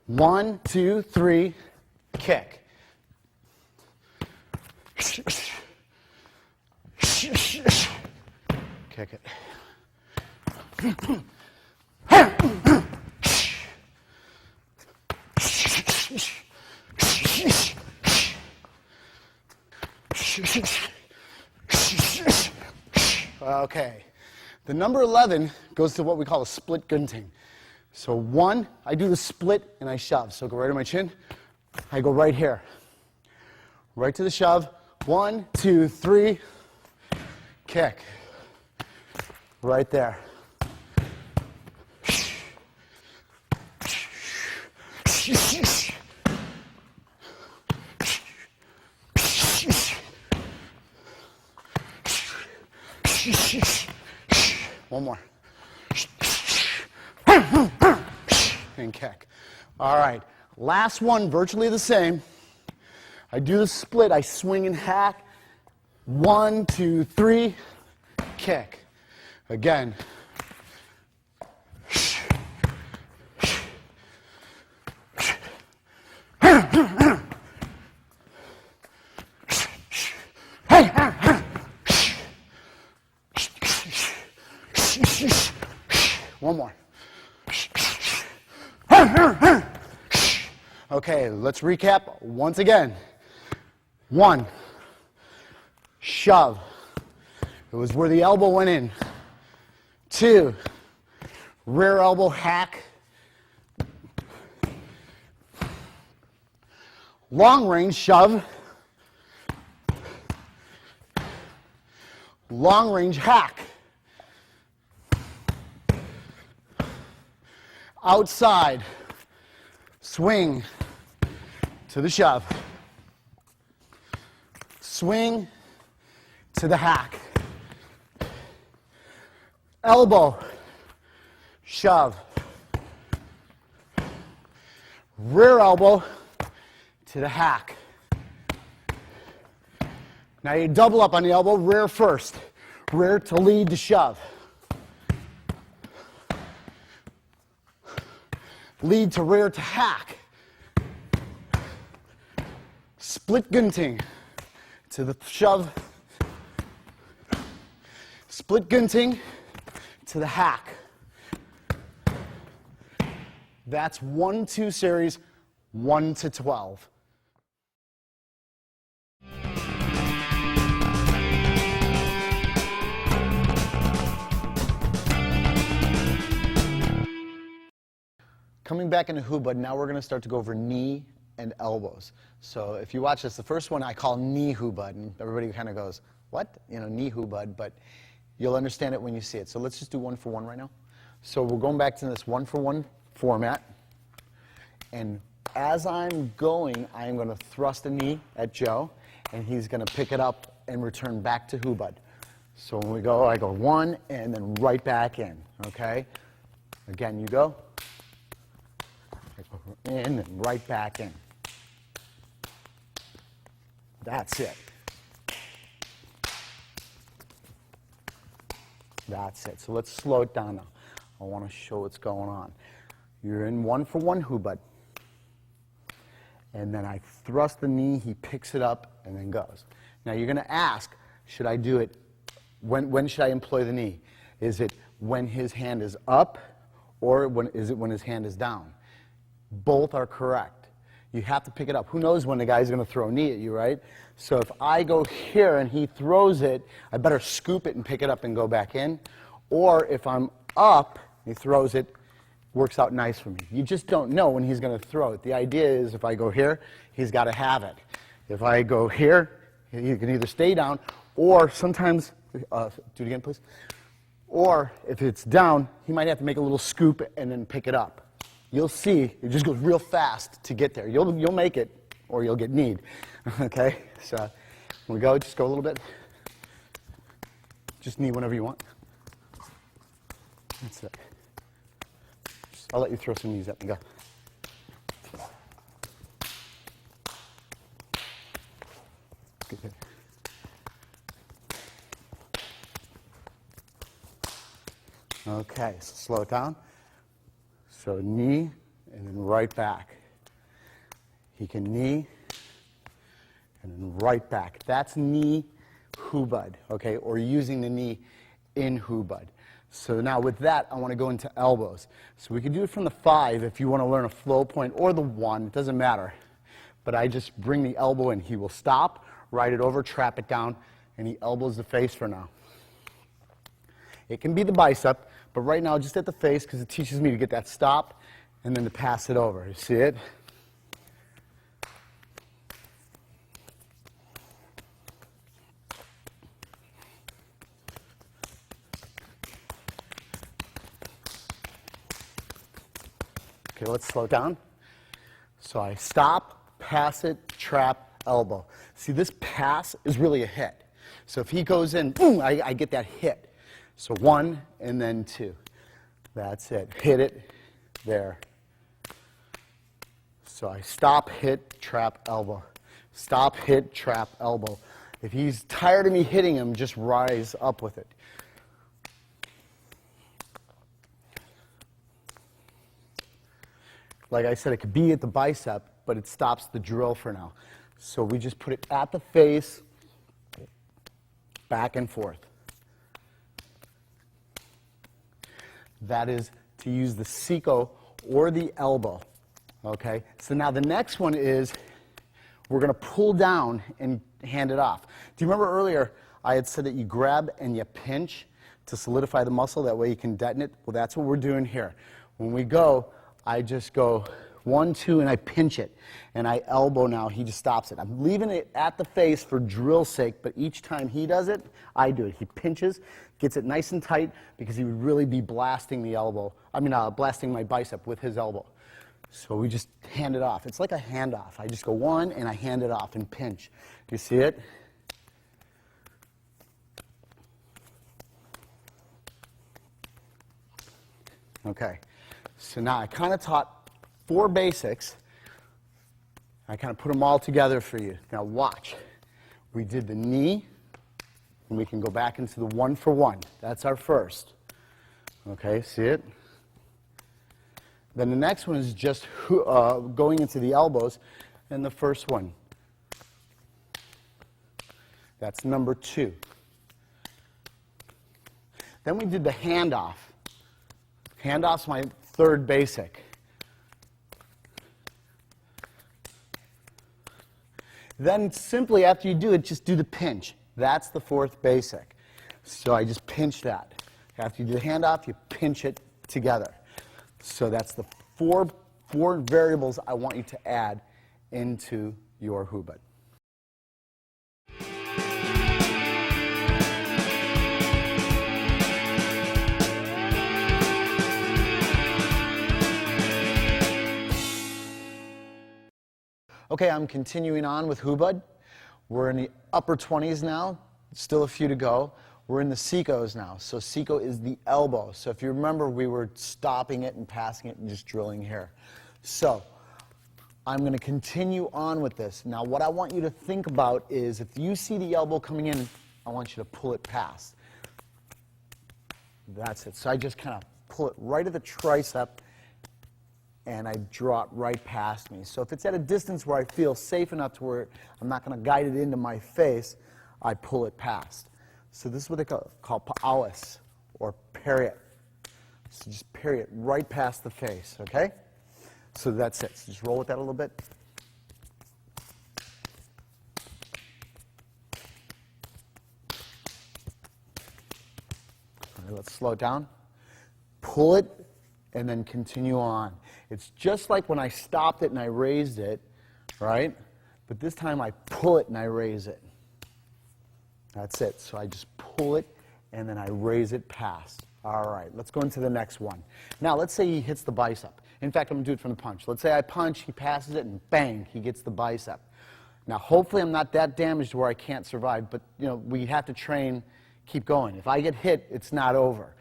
Speaker 1: 1, 2, 3, kick. Kick it. Okay. The number 11 goes to what we call a split gunting. So 1, I do the split and I shove. So go right to my chin. I go right here. Right to the shove. 1, 2, 3, kick. Right there. One more. And kick. All right. Last one, virtually the same. I do the split. I swing and hack. 1, 2, 3, kick. Again. One more. Okay, let's recap once again. 1, shove. It was where the elbow went in. 2, rear elbow hack. Long range shove. Long range hack. Outside, swing to the shove. Swing to the hack. Elbow, shove. Rear elbow to the hack. Now you double up on the elbow, rear first. Rear to lead to shove. Lead to rear to hack. Split gunting to the shove. Split gunting to the hack. That's 1-2 series, 1 to 12. Coming back into hubud, now we're going to start to go over knee and elbows. So if you watch this, the first one I call knee hubud, and everybody kind of goes, what? You know, knee hubud, but you'll understand it when you see it. So let's just do 1 for 1 right now. So we're going back to this 1 for 1 format, and as I'm going, I'm going to thrust a knee at Joe, and he's going to pick it up and return back to hubud. So when we go, I go 1 and then right back in, okay? Again, you go. In and right back in. That's it. That's it. So let's slow it down now. I want to show what's going on. You're in 1 for 1 hubud. And then I thrust the knee, he picks it up, and then goes. Now you're going to ask, should I do it, when should I employ the knee? Is it when his hand is up, or is it when his hand is down? Both are correct. You have to pick it up. Who knows when the guy's going to throw a knee at you, right? So if I go here and he throws it, I better scoop it and pick it up and go back in. Or if I'm up, he throws it, works out nice for me. You just don't know when he's going to throw it. The idea is if I go here, he's got to have it. If I go here, he can either stay down, or sometimes, do it again, please. Or if it's down, he might have to make a little scoop and then pick it up. You'll see, it just goes real fast to get there. You'll make it, or you'll get kneed. Okay, so when we go, just go a little bit. Just knee whenever you want. That's it. I'll let you throw some knees up and go. Good. Okay, so slow it down. So knee, and then right back. He can knee, and then right back. That's knee hubud, okay, or using the knee in hubud. So now with that, I want to go into elbows. So we can do it from the 5 if you want to learn a flow point, or the 1, it doesn't matter. But I just bring the elbow in. He will stop, ride it over, trap it down, and he elbows the face for now. It can be the bicep, but right now just at the face, because it teaches me to get that stop and then to pass it over. You see it? Okay, let's slow down. So I stop, pass it, trap, elbow. See, this pass is really a hit. So if he goes in, boom, I get that hit. So 1 and then 2. That's it. Hit it there. So I stop, hit, trap, elbow. Stop, hit, trap, elbow. If he's tired of me hitting him, just rise up with it. Like I said, it could be at the bicep, but it stops the drill for now. So we just put it at the face, back and forth. That is to use the Seiko or the elbow. Okay? So now the next one is we're going to pull down and hand it off. Do you remember earlier I had said that you grab and you pinch to solidify the muscle? That way you can detonate. Well, that's what we're doing here. When we go, I just go 1, 2, and I pinch it. And I elbow now. He just stops it. I'm leaving it at the face for drill's sake, but each time he does it, I do it. He pinches, gets it nice and tight, because he would really be blasting the elbow. Blasting my bicep with his elbow. So we just hand it off. It's like a handoff. I just go 1 and I hand it off and pinch. You see it? Okay. So now I kind of taught 4 basics. I kind of put them all together for you. Now watch. We did the knee, and we can go back into the 1 for 1. That's our first. Okay, see it? Then the next one is just going into the elbows, and the first one. That's number 2. Then we did the handoff. Handoff's my 3rd basic. Then simply after you do it, just do the pinch. That's the 4th basic. So I just pinch that. After you do the handoff, you pinch it together. So that's the 4 variables I want you to add into your hubud. Okay, I'm continuing on with hubud. We're in the upper 20s now, still a few to go. We're in the Seikos now. So Seiko is the elbow. So if you remember, we were stopping it and passing it and just drilling here. So I'm going to continue on with this. Now what I want you to think about is if you see the elbow coming in, I want you to pull it past. That's it. So I just kind of pull it right at the tricep and I draw it right past me. So if it's at a distance where I feel safe enough to where I'm not going to guide it into my face, I pull it past. So this is what they call pa'awas, or parry it. So just parry it right past the face, okay? So that's it. So just roll with that a little bit. All right, let's slow it down. Pull it, and then continue on. It's just like when I stopped it and I raised it, right? But this time I pull it and I raise it. That's it. So I just pull it and then I raise it past. All right, let's go into the next one. Now, let's say he hits the bicep. In fact, I'm going to do it from the punch. Let's say I punch, he passes it, and bang, he gets the bicep. Now, hopefully I'm not that damaged where I can't survive, but we have to train, keep going. If I get hit, it's not over.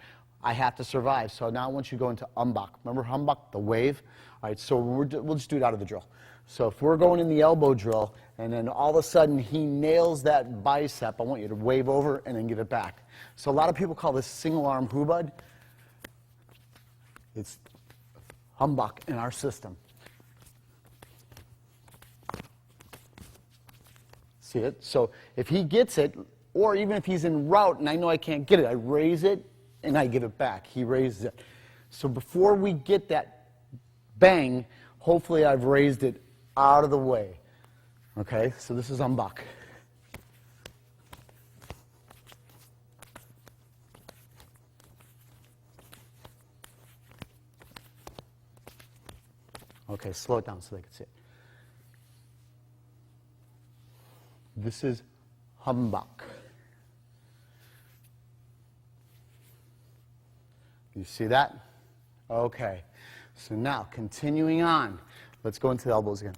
Speaker 1: I have to survive. So now I want you to go into umbak. Remember umbak, the wave? All right, so we'll just do it out of the drill. So if we're going in the elbow drill, and then all of a sudden he nails that bicep, I want you to wave over and then give it back. So a lot of people call this single arm hubud. It's umbak in our system. See it? So if he gets it, or even if he's en route and I know I can't get it, I raise it and I give it back. He raises it. So before we get that bang, hopefully I've raised it out of the way. Okay, so this is umbak. Okay, slow it down so they can see it. This is umbak. You see that? Okay. So now, continuing on, let's go into the elbows again.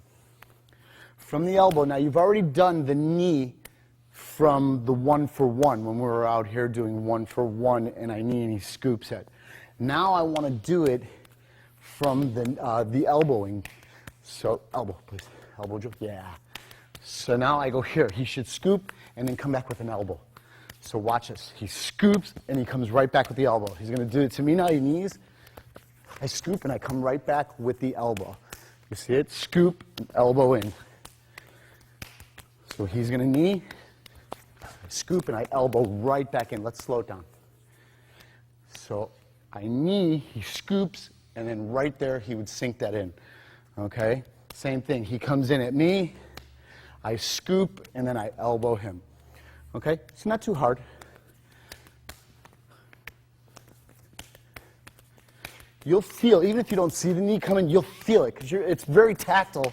Speaker 1: From the elbow, now you've already done the knee from the 1-for-1 when we were out here doing 1-for-1 and I knee and he scoops it. Now I want to do it from the elbowing. So elbow, please. Elbow drill. Yeah. So now I go here. He should scoop and then come back with an elbow. So watch this. He scoops and he comes right back with the elbow. He's going to do it to me now. He knees. I scoop and I come right back with the elbow. You see it? Scoop, elbow in. So he's going to knee, I scoop, and I elbow right back in. Let's slow it down. So I knee, he scoops, and then right there he would sink that in. Okay? Same thing. He comes in at me, I scoop, and then I elbow him. Okay? It's not too hard. You'll feel, even if you don't see the knee coming, you'll feel it because it's very tactile,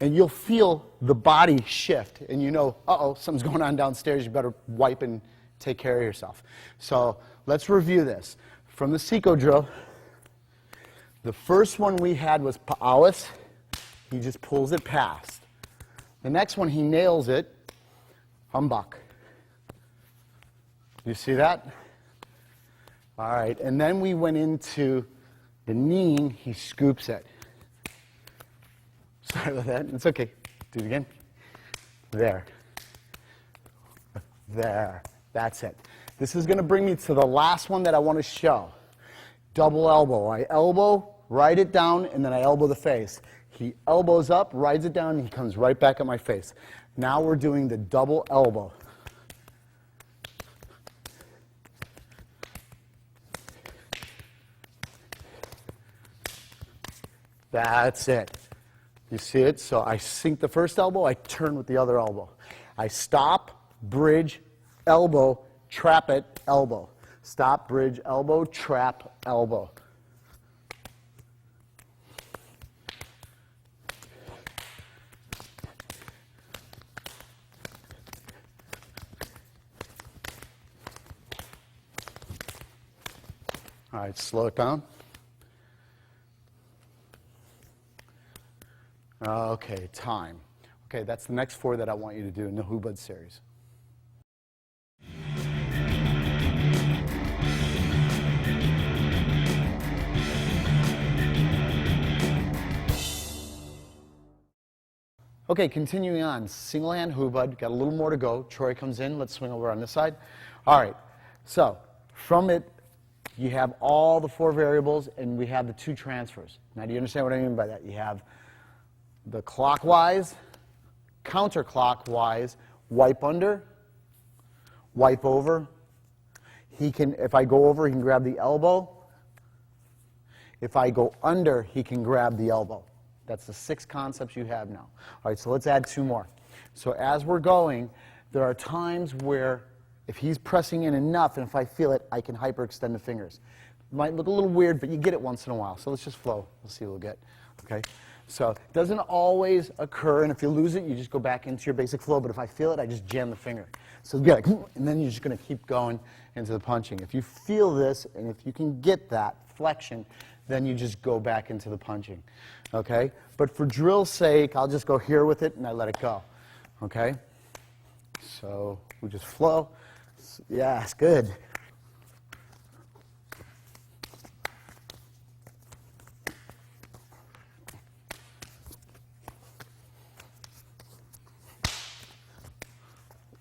Speaker 1: and you'll feel the body shift, and you know, uh-oh, something's going on downstairs. You better wipe and take care of yourself. So let's review this. From the Seiko drill, the first one we had was pa'awas. He just pulls it past. The next one, he nails it, humbak. You see that? All right, and then we went into the kneeing, he scoops it. Sorry about that. It's okay. Do it again. There. There. That's it. This is going to bring me to the last one that I want to show. Double elbow. I elbow, ride it down, and then I elbow the face. He elbows up, rides it down, and he comes right back at my face. Now we're doing the double elbow. That's it. You see it? So I sink the first elbow, I turn with the other elbow. I stop, bridge, elbow, trap it, elbow. Stop, bridge, elbow, trap, elbow. All right, slow it down. Okay, time. Okay, that's the next 4 that I want you to do in the Hubud series. Okay, continuing on. Single hand Hubud. Got a little more to go. Troy comes in. Let's swing over on this side. All right, so from it, you have all the 4 variables, and we have the 2 transfers. Now, do you understand what I mean by that? You have the clockwise, counterclockwise, wipe under, wipe over. He can, if I go over, he can grab the elbow. If I go under, he can grab the elbow. That's the 6 concepts you have now. All right, so let's add 2 more. So as we're going, there are times where if he's pressing in enough, and if I feel it, I can hyperextend the fingers. It might look a little weird, but you get it once in a while. So let's just flow. We'll see what we'll get. Okay? So it doesn't always occur, and if you lose it, you just go back into your basic flow. But if I feel it, I just jam the finger. So it'll be like, and then you're just going to keep going into the punching. If you feel this, and if you can get that flexion, then you just go back into the punching. Okay? But for drill's sake, I'll just go here with it, and I let it go. Okay? So we just flow. Yes, good.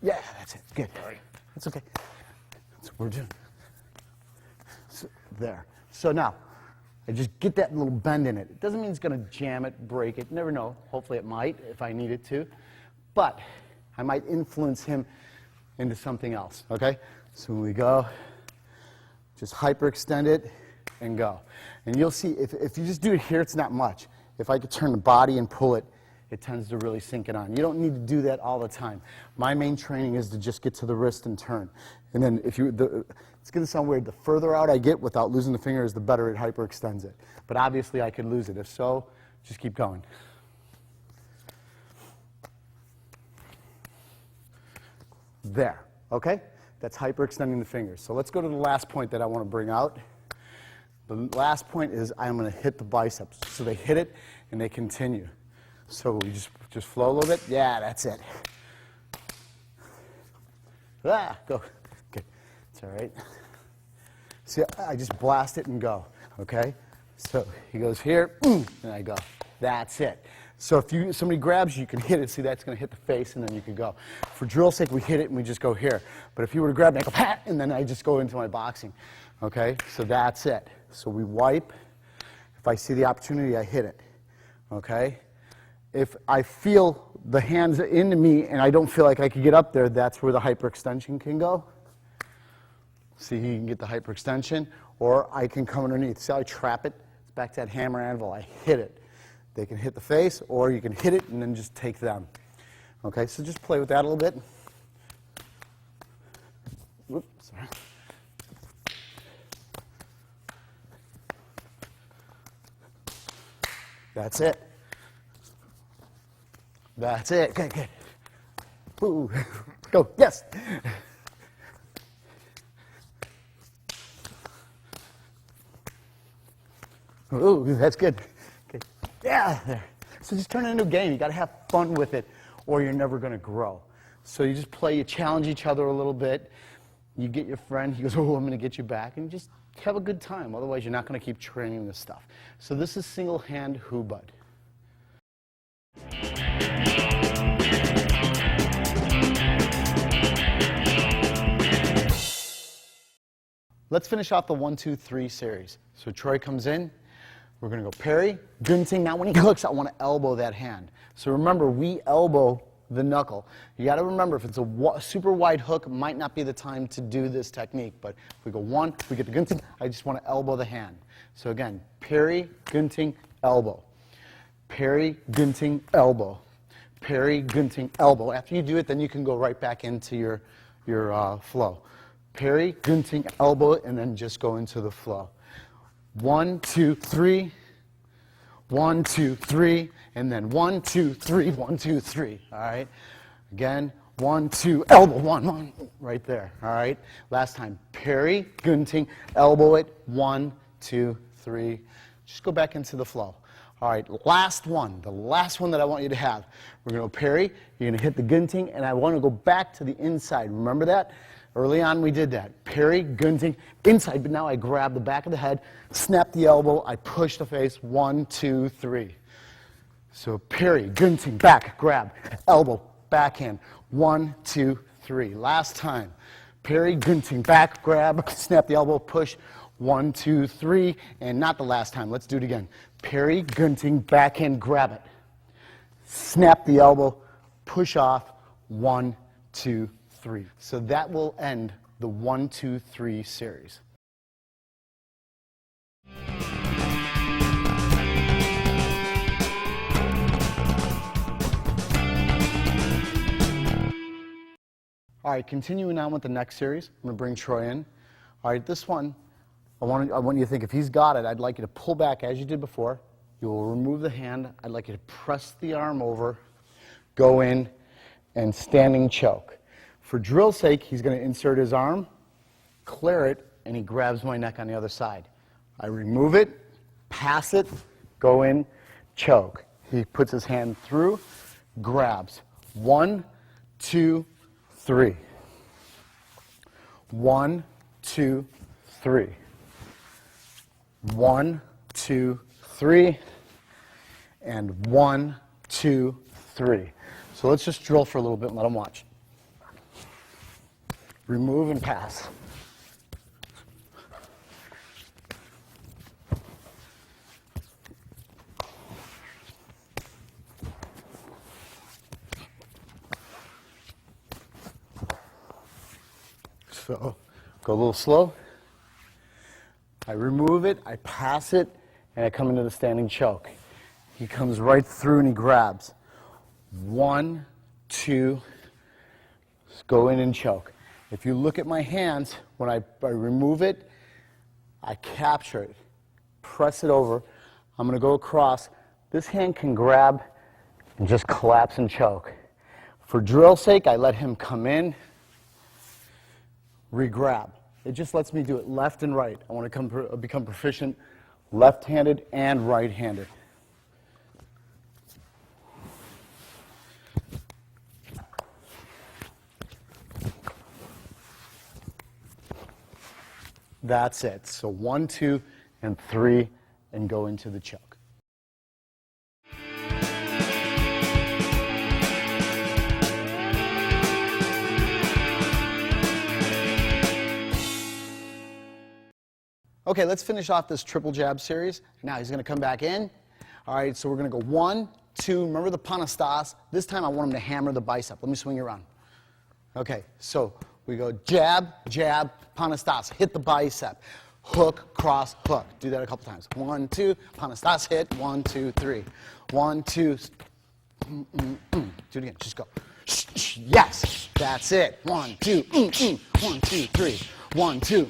Speaker 1: Yeah, that's it. Good. That's okay. That's what we're doing. So, there. So now, I just get that little bend in it. It doesn't mean it's going to jam it, break it. Never know. Hopefully it might if I need it to. But I might influence him into something else. Okay? So when we go, just hyperextend it and go. And you'll see, if you just do it here, it's not much. If I could turn the body and pull it, it tends to really sink it on. You don't need to do that all the time. My main training is to just get to the wrist and turn. And then if you, it's going to sound weird, the further out I get without losing the fingers, the better it hyperextends it. But obviously I could lose it. If so, just keep going. There, okay? That's hyperextending the fingers. So let's go to the last point that I want to bring out. The last point is I'm going to hit the biceps. So they hit it and they continue. So we just flow a little bit. Yeah, that's it. Ah, go. Good. It's all right. See, I just blast it and go, okay? So he goes here, and I go. That's it. So if somebody grabs you, you can hit it. See, that's going to hit the face, and then you can go. For drill's sake, we hit it, and we just go here. But if you were to grab me, I go, pat, and then I just go into my boxing, okay? So that's it. So we wipe. If I see the opportunity, I hit it, okay? If I feel the hands into me and I don't feel like I can get up there, that's where the hyperextension can go. See, he can get the hyperextension, or I can come underneath. See how I trap it? It's back to that hammer anvil. I hit it. They can hit the face, or you can hit it and then just take them. Okay, so just play with that a little bit. Whoops, sorry. That's it. That's it. Good, good. Ooh. Go. Yes. Ooh, that's good. Okay. Yeah. There. So just turn it into a game. You got to have fun with it, or you're never going to grow. So you just play. You challenge each other a little bit. You get your friend. He goes, "Oh, I'm going to get you back," and you just have a good time. Otherwise, you're not going to keep training this stuff. So this is single hand hubud. Let's finish off the 1, 2, 3 series. So Troy comes in. We're going to go parry, gunting. Now when he hooks, I want to elbow that hand. So remember, we elbow the knuckle. You got to remember, if it's a super wide hook, it might not be the time to do this technique. But if we go one, we get the gunting, I just want to elbow the hand. So again, parry, gunting, elbow. Parry, gunting, elbow. Parry, gunting, elbow. After you do it, then you can go right back into your flow. Parry, gunting, elbow, and then just go into the flow. 1, 2, 3. 1, 2, 3. And then 1, 2, 3. 1, 2, 3. All right. Again, 1, 2, elbow. 1, 1. Right there. All right. Last time. Parry, gunting, elbow it. 1, 2, 3. Just go back into the flow. All right. Last one. The last one that I want you to have. We're going to parry. You're going to hit the gunting, and I want to go back to the inside. Remember that? Early on we did that. Parry, gunting, inside, but now I grab the back of the head, snap the elbow, I push the face, 1, 2, 3. So parry, gunting, back, grab, elbow, backhand, 1, 2, 3. Last time. Parry, gunting, back, grab, snap the elbow, push, 1, 2, 3. And not the last time. Let's do it again. Parry, gunting, backhand, grab it. Snap the elbow, push off, 1, 2, 3. So that will end the 1, 2, 3 series. All right, continuing on with the next series, I'm going to bring Troy in. All right, this one, I want you to think, if he's got it, I'd like you to pull back as you did before. You will remove the hand. I'd like you to press the arm over, go in, and standing choke. For drill's sake, he's going to insert his arm, clear it, and he grabs my neck on the other side. I remove it, pass it, go in, choke. He puts his hand through, grabs. 1, 2, 3. 1, 2, 3. 1, 2, 3. And 1, 2, 3. So let's just drill for a little bit and let him watch. Remove and pass. So, go a little slow. I remove it, I pass it, and I come into the standing choke. He comes right through and he grabs. 1, 2, go in and choke. If you look at my hands, when I remove it, I capture it, press it over. I'm going to go across. This hand can grab and just collapse and choke. For drill's sake, I let him come in, re-grab. It just lets me do it left and right. I want to become proficient left-handed and right-handed. That's it. So 1, 2, and 3, and go into the choke. Okay, let's finish off this triple jab series. Now he's going to come back in. All right, so we're going to go 1, 2. Remember the panastas. This time I want him to hammer the bicep. Let me swing you around. Okay, so we go jab, jab, panastas. Hit the bicep. Hook, cross, hook. Do that a couple times. 1, 2, panastas hit. 1, 2, 3. 1, 2. Do it again. Just go. Yes, that's it. 1, 2, 1, 2, 3. 1, 2,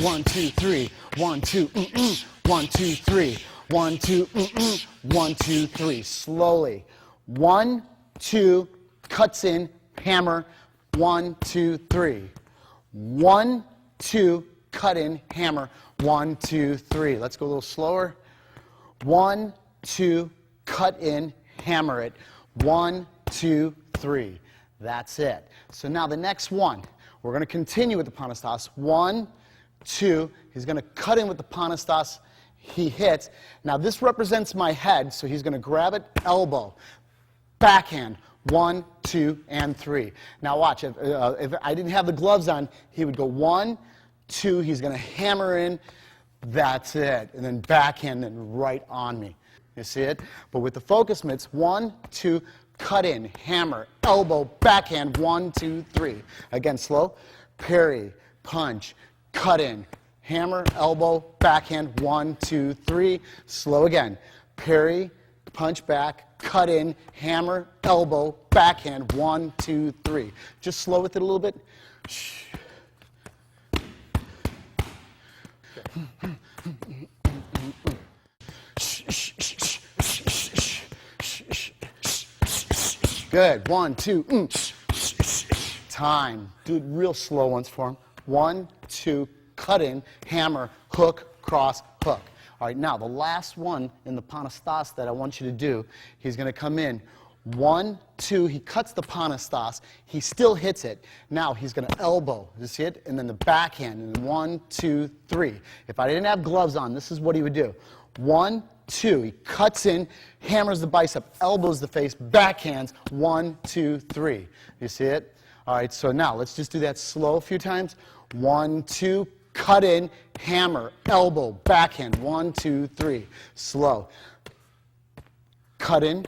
Speaker 1: 1, 2, 3. 1, 2, 1, 2, 3. 1, 2, 1, 2, 3. Slowly. 1, 2, cuts in, hammer. 1, 2, 3. 1, 2, cut in, hammer. 1, 2, 3. Let's go a little slower. 1, 2, cut in, hammer it. 1, 2, 3. That's it. So now the next one, we're going to continue with the panastas. 1, 2. He's going to cut in with the panastas. He hits. Now this represents my head, so he's going to grab it, elbow, backhand. 1, 2, and 3. Now watch, if I didn't have the gloves on, he would go 1, 2, he's going to hammer in, that's it, and then backhand and right on me. You see it? But with the focus mitts, 1, 2, cut in, hammer, elbow, backhand, 1, 2, 3. Again, slow, parry, punch, cut in, hammer, elbow, backhand, 1, 2, 3. Slow again, parry, punch back, cut in, hammer, elbow, backhand, 1, 2, 3. Just slow with it a little bit. Good. 1, 2. Time. Do it real slow once for him. 1, 2, cut in, hammer, hook, cross, hook. All right, now the last one in the panastas that I want you to do, he's going to come in. 1, 2, he cuts the panastas, he still hits it. Now he's going to elbow, you see it? And then the backhand, and 1, 2, 3. If I didn't have gloves on, this is what he would do. 1, 2, he cuts in, hammers the bicep, elbows the face, backhands, 1, 2, 3. You see it? All right, so now let's just do that slow a few times. 1, 2, cut in, hammer, elbow, backhand, 1, 2, 3. Slow. Cut in.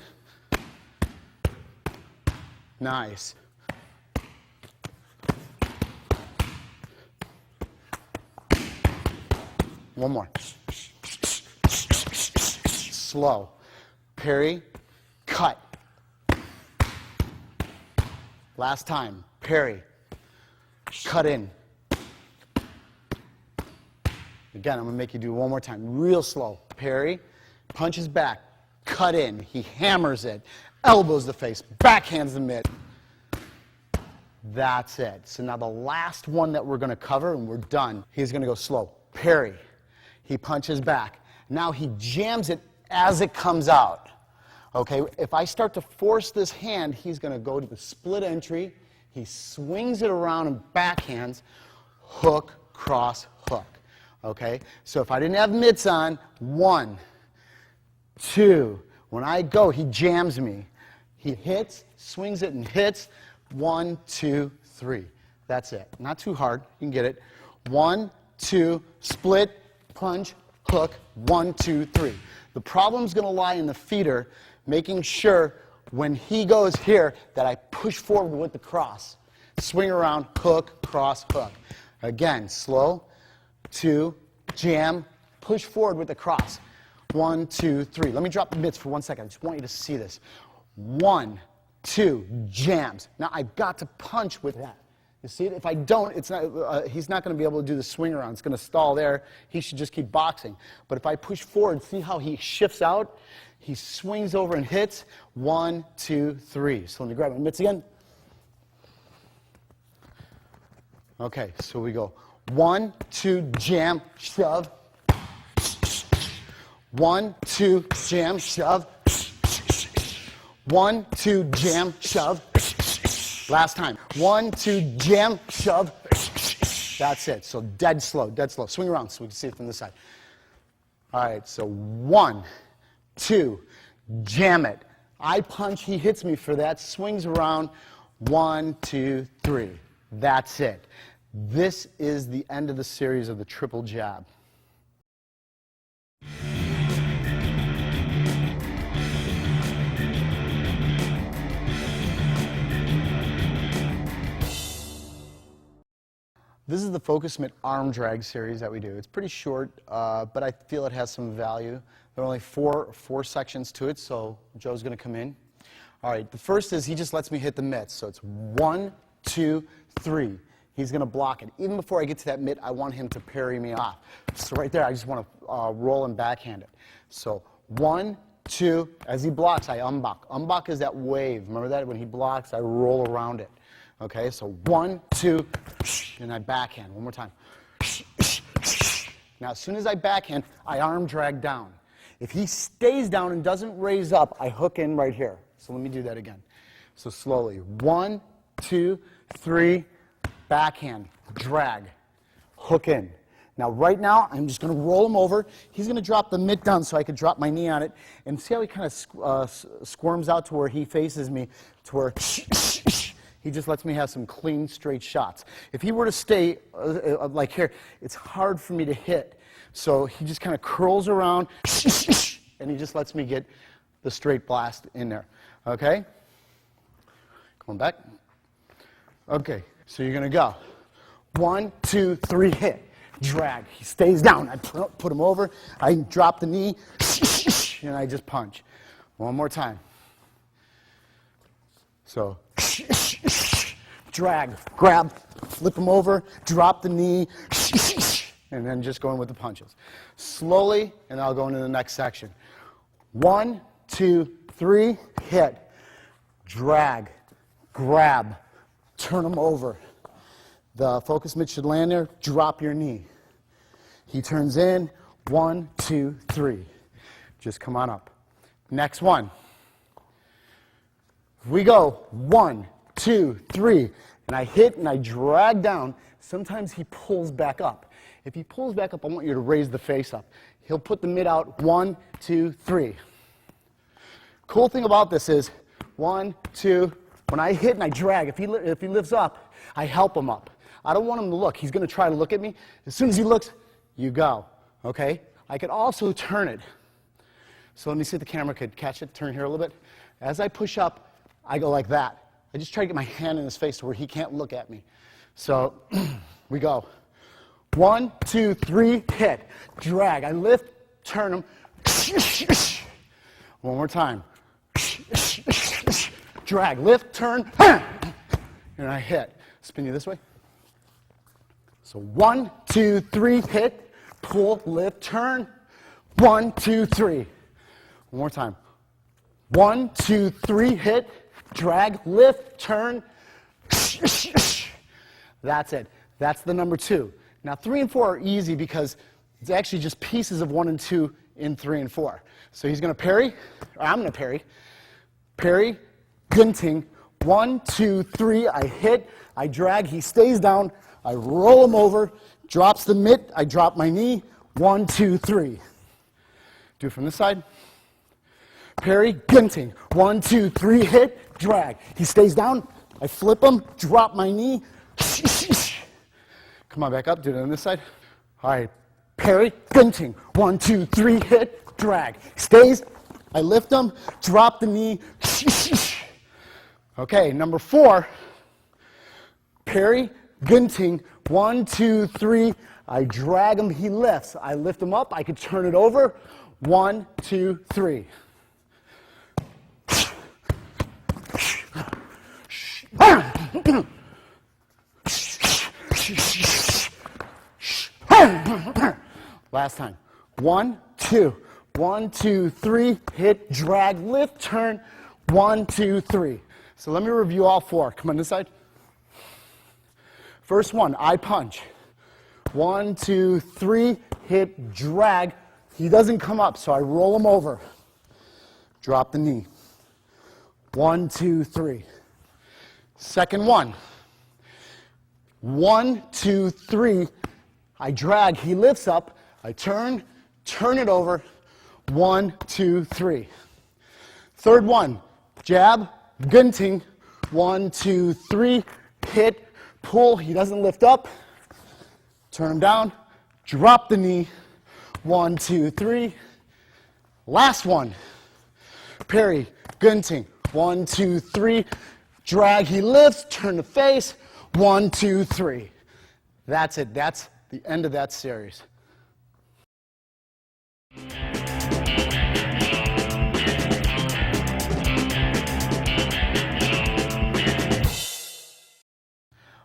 Speaker 1: Nice. One more. Slow. Parry, cut. Last time. Parry, cut in. Again, I'm going to make you do it one more time. Real slow. Parry, punches back, cut in. He hammers it, elbows the face, backhands the mitt. That's it. So now the last one that we're going to cover, and we're done, he's going to go slow. Parry. He punches back. Now he jams it as it comes out. Okay, if I start to force this hand, he's going to go to the split entry. He swings it around and backhands, hook, cross, hook. Okay, so if I didn't have mitts on, 1, 2. When I go, he jams me. He hits, swings it and hits. 1, 2, 3. That's it. Not too hard. You can get it. 1, 2, split, punch, hook. 1, 2, 3. The problem's going to lie in the feeder, making sure when he goes here that I push forward with the cross. Swing around, hook, cross, hook. Again, slow. 2, jam, push forward with the cross. 1, 2, 3. Let me drop the mitts for 1 second. I just want you to see this. 1, 2, jams. Now I've got to punch with that. You see it? If I don't, it's not, he's not going to be able to do the swing around. It's going to stall there. He should just keep boxing. But if I push forward, see how he shifts out? He swings over and hits. 1, 2, 3. So let me grab my mitts again. Okay, so we go 1, 2, jam, shove. 1, 2, jam, shove. 1, 2, jam, shove. Last time. 1, 2, jam, shove. That's it. So dead slow, dead slow. Swing around so we can see it from this side. All right, so 1, 2, jam it. I punch, he hits me for that, swings around. 1, 2, 3. That's it. This is the end of the series of the triple jab. This is the Focus Mitt arm drag series that we do. It's pretty short, but I feel it has some value. There are only four sections to it, so Joe's going to come in. All right, the first is he just lets me hit the mitts. So it's 1, 2, 3. He's going to block it. Even before I get to that mitt, I want him to parry me off. So right there, I just want to roll and backhand it. So 1, 2, as he blocks, I umbok. Umbok is that wave. Remember that? When he blocks, I roll around it. Okay, so 1, 2, and I backhand. One more time. Now, as soon as I backhand, I arm drag down. If he stays down and doesn't raise up, I hook in right here. So let me do that again. So slowly. 1, 2, 3, backhand, drag, hook in. Now, right now, I'm just going to roll him over. He's going to drop the mitt down so I can drop my knee on it. And see how he kind of squirms out to where he faces me, to where he just lets me have some clean, straight shots. If he were to stay like here, it's hard for me to hit. So he just kind of curls around, and he just lets me get the straight blast in there. Okay? Come on back. Okay, so you're going to go. 1, 2, 3, hit. Drag. He stays down. I put him over. I drop the knee, and I just punch. One more time. So, drag, grab, flip him over, drop the knee, and then just going with the punches. Slowly, and I'll go into the next section. 1, 2, 3, hit. Drag, grab, turn him over. The focus mitt should land there, drop your knee. He turns in, 1, 2, 3. Just come on up. Next one. We go 1, 2, 3, and I hit and I drag down. Sometimes he pulls back up. If he pulls back up, I want you to raise the face up. He'll put the mitt out, 1, 2, 3. Cool thing about this is 1, 2, when I hit and I drag, if he lifts up, I help him up. I don't want him to look. He's going to try to look at me. As soon as he looks, you go, okay? I could also turn it. So let me see if the camera could catch it. Turn here a little bit. As I push up, I go like that. I just try to get my hand in his face to where he can't look at me. So we go. 1, 2, 3, hit. Drag. I lift, turn him. One more time. Drag, lift, turn, and I hit. Spin you this way. So 1, 2, 3, hit, pull, lift, turn. 1, 2, 3. One more time. 1, 2, 3, hit, drag, lift, turn. That's it. That's the number 2. Now 3 and 4 are easy because it's actually just pieces of 1 and 2 in 3 and 4. So he's going to parry, or I'm going to parry. Parry, gunting. 1, 2, 3, I hit, I drag, he stays down, I roll him over, drops the mitt, I drop my knee. 1, 2, 3. Do it from this side. Parry, gunting. 1, 2, 3, hit, drag. He stays down, I flip him, drop my knee. Come on, back up, do it on this side. All right, parry, gunting. 1, 2, 3, hit, drag. Stays, I lift him, drop the knee. Okay, number 4, parry, gunting. 1, 2, 3, I drag him, he lifts. I lift him up, I could turn it over. 1, 2, 3. Last time. 1, 2. 1, 2, 3. Hit, drag, lift, turn. 1, 2, 3. So let me review all 4. Come on this side. First one, I punch. 1, 2, 3, hip, drag. He doesn't come up, so I roll him over. Drop the knee. 1, 2, 3. Second one. 1, 2, 3. I drag. He lifts up. I turn it over. 1, 2, 3. Third one. Jab, gunting. 1, 2, 3. Hit, pull. He doesn't lift up. Turn him down. Drop the knee. 1, 2, 3. Last one. Parry, gunting. 1, 2, 3. Drag, he lifts, turn the face. 1, 2, 3. That's it. That's the end of that series.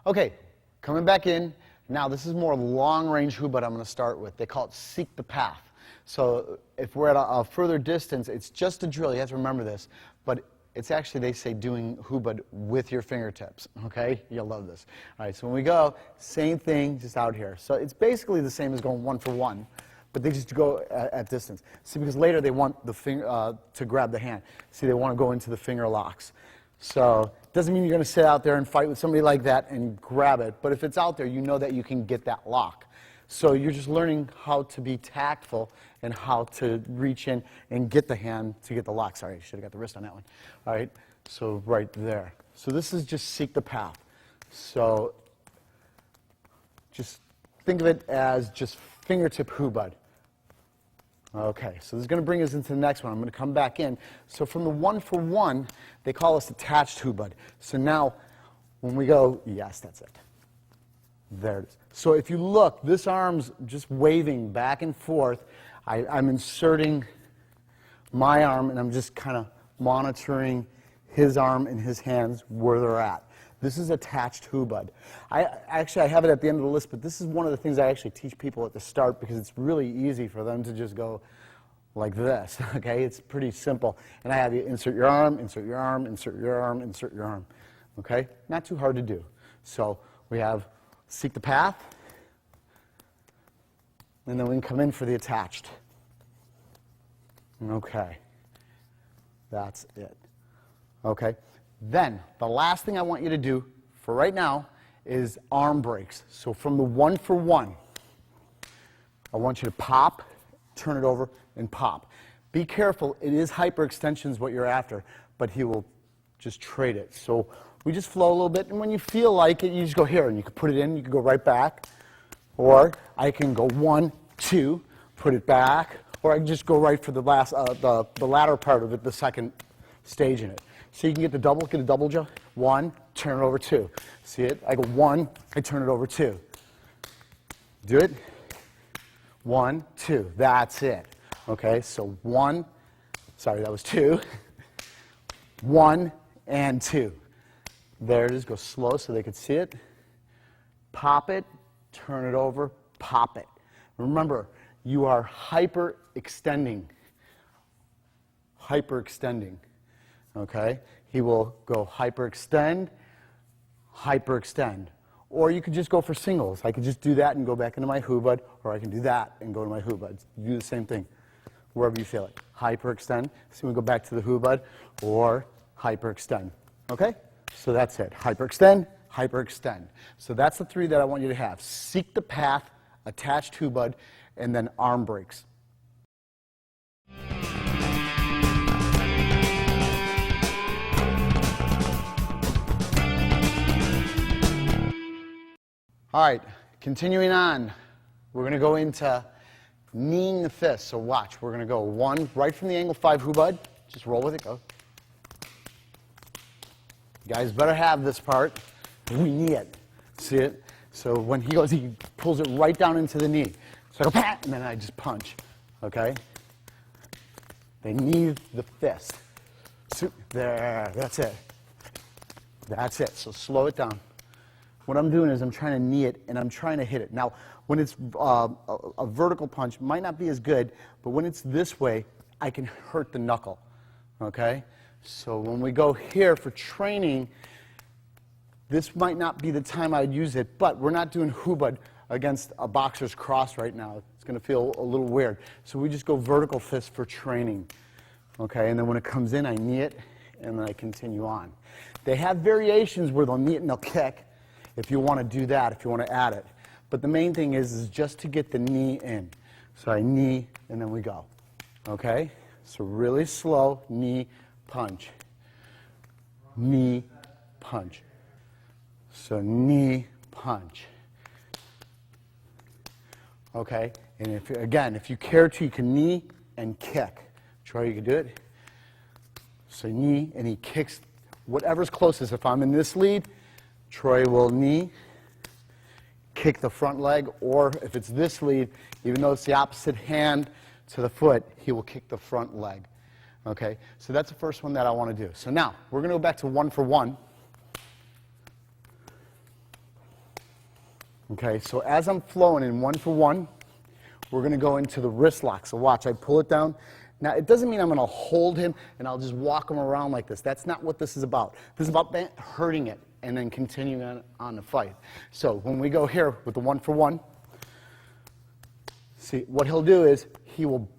Speaker 1: Okay, coming back in. Now this is more long-range hubud I'm going to start with. They call it seek the path. So if we're at a further distance, it's just a drill. You have to remember this. But it's actually, they say, doing hubud with your fingertips. Okay? You'll love this. All right, so when we go, same thing, just out here. So it's basically the same as going 1 for 1, but they just go at distance. See, because later they want the finger to grab the hand. See, they want to go into the finger locks. So it doesn't mean you're going to sit out there and fight with somebody like that and grab it. But if it's out there, you know that you can get that lock. So you're just learning how to be tactful and how to reach in and get the hand to get the lock. Sorry, I should have got the wrist on that one. All right, so right there. So this is just seek the path. So just think of it as just fingertip hubud. Okay, so this is going to bring us into the next one. I'm going to come back in. So from the 1 for 1, they call us attached hubud. So now when we go, yes, that's it. There it is. So if you look, this arm's just waving back and forth. I'm inserting my arm, and I'm just kind of monitoring his arm and his hands where they're at. This is attached hubud. I have it at the end of the list, but this is one of the things I actually teach people at the start because it's really easy for them to just go like this, okay? It's pretty simple. And I have you insert your arm, insert your arm, insert your arm, insert your arm, okay? Not too hard to do. So we have seek the path, and then we can come in for the attached. Okay. That's it. Okay. Then, the last thing I want you to do for right now is arm breaks. So from the 1 for 1, I want you to pop, turn it over, and pop. Be careful. It is hyperextension is what you're after, but he will just trade it. So we just flow a little bit, and when you feel like it, you just go here, and you can put it in, you can go right back, or I can go 1, 2, put it back, or I can just go right for the last, the latter part of it, the second stage in it. So you can get a double jump, 1, turn it over 2. See it? I go 1, I turn it over 2. Do it. 1, 2. That's it. Okay, so 1, sorry, that was 2. 1 and 2. There it is. Go slow so they can see it. Pop it, turn it over, pop it. Remember, you are hyperextending. Hyperextending. Okay? He will go hyperextend, hyperextend. Or you could just go for singles. I could just do that and go back into my hubud, or I can do that and go to my hubud. Do the same thing, wherever you feel it. Hyperextend. So we go back to the hubud, or hyperextend. Okay? So that's it. Hyperextend, hyperextend. So that's the 3 that I want you to have. Seek the path, attached hubud, and then arm breaks. All right, continuing on, we're going to go into kneeing the fist. So watch, we're going to go 1 right from the angle 5 hubud. Just roll with it, go. You guys better have this part. We knee it. See it? So when he goes, he pulls it right down into the knee. So I go, pat, and then I just punch. Okay? They knee the fist. So, there, that's it. That's it. So slow it down. What I'm doing is I'm trying to knee it, and I'm trying to hit it. Now, when it's a vertical punch, might not be as good, but when it's this way, I can hurt the knuckle. Okay? So when we go here for training, this might not be the time I'd use it, but we're not doing hubud against a boxer's cross right now. It's going to feel a little weird. So we just go vertical fist for training. Okay, and then when it comes in, I knee it, and then I continue on. They have variations where they'll knee it and they'll kick if you want to do that, if you want to add it. But the main thing is just to get the knee in. So I knee, and then we go. Okay? So really slow, knee, punch. Knee, punch. So knee, punch. Okay? And if you care to, you can knee and kick. Troy, you can do it. So knee, and he kicks whatever's closest. If I'm in this lead, Troy will knee, kick the front leg, or if it's this lead, even though it's the opposite hand to the foot, he will kick the front leg. Okay? So that's the first one that I want to do. So now, we're going to go back to 1 for 1. Okay, so as I'm flowing in 1 for 1, we're going to go into the wrist lock. So watch, I pull it down. Now, it doesn't mean I'm going to hold him and I'll just walk him around like this. That's not what this is about. This is about hurting it and then continuing on the fight. So when we go here with the 1 for 1, see, what he'll do is he will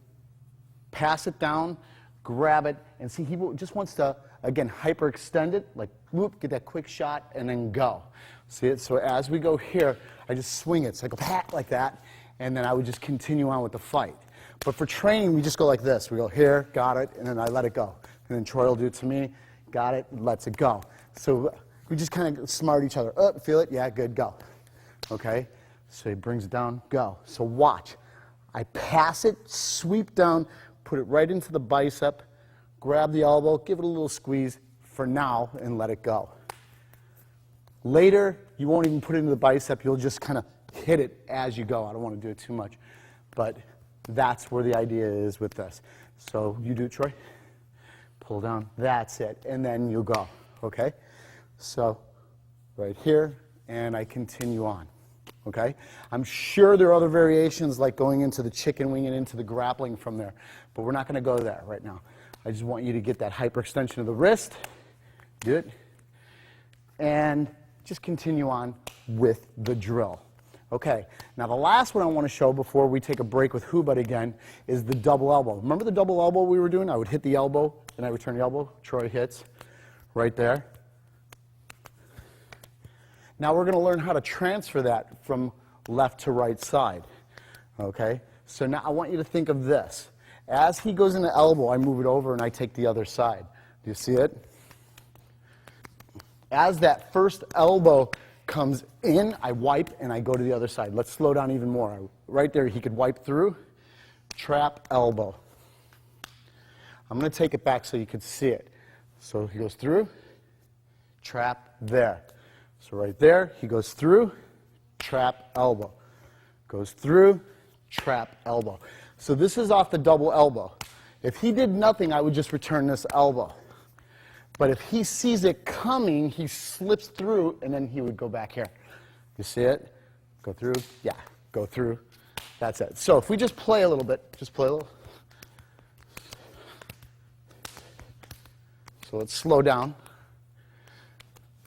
Speaker 1: pass it down, grab it, and see, he just wants to, again, hyperextend it, like, whoop, get that quick shot, and then go. See it? So as we go here, I just swing it. So I go pat like that, and then I would just continue on with the fight. But for training, we just go like this. We go here, got it, and then I let it go. And then Troy will do it to me, got it, lets it go. So we just kind of smart each other. Oh, feel it? Yeah, good, go. Okay? So he brings it down, go. So watch. I pass it, sweep down, put it right into the bicep, grab the elbow, give it a little squeeze for now, and let it go. Later, you won't even put it into the bicep. You'll just kind of hit it as you go. I don't want to do it too much. But that's where the idea is with this. So you do it, Troy. Pull down. That's it. And then you go. Okay? So right here, and I continue on. Okay? I'm sure there are other variations like going into the chicken wing and into the grappling from there. But we're not going to go there right now. I just want you to get that hyperextension of the wrist. Do it. And just continue on with the drill. Okay, now the last one I want to show before we take a break with Hubud again is the double elbow. Remember the double elbow we were doing? I would hit the elbow, and I return the elbow. Troy hits right there. Now we're going to learn how to transfer that from left to right side. Okay, so now I want you to think of this. As he goes into elbow, I move it over and I take the other side. Do you see it? As that first elbow comes in, I wipe and I go to the other side. Let's slow down even more. Right there, he could wipe through, trap, elbow. I'm going to take it back so you can see it. So he goes through, trap, there. So right there, he goes through, trap, elbow. Goes through, trap, elbow. So this is off the double elbow. If he did nothing, I would just return this elbow. But if he sees it coming, he slips through, and then he would go back here. You see it? Go through. Yeah, go through. That's it. So if we just play a little bit, just play a little. So let's slow down.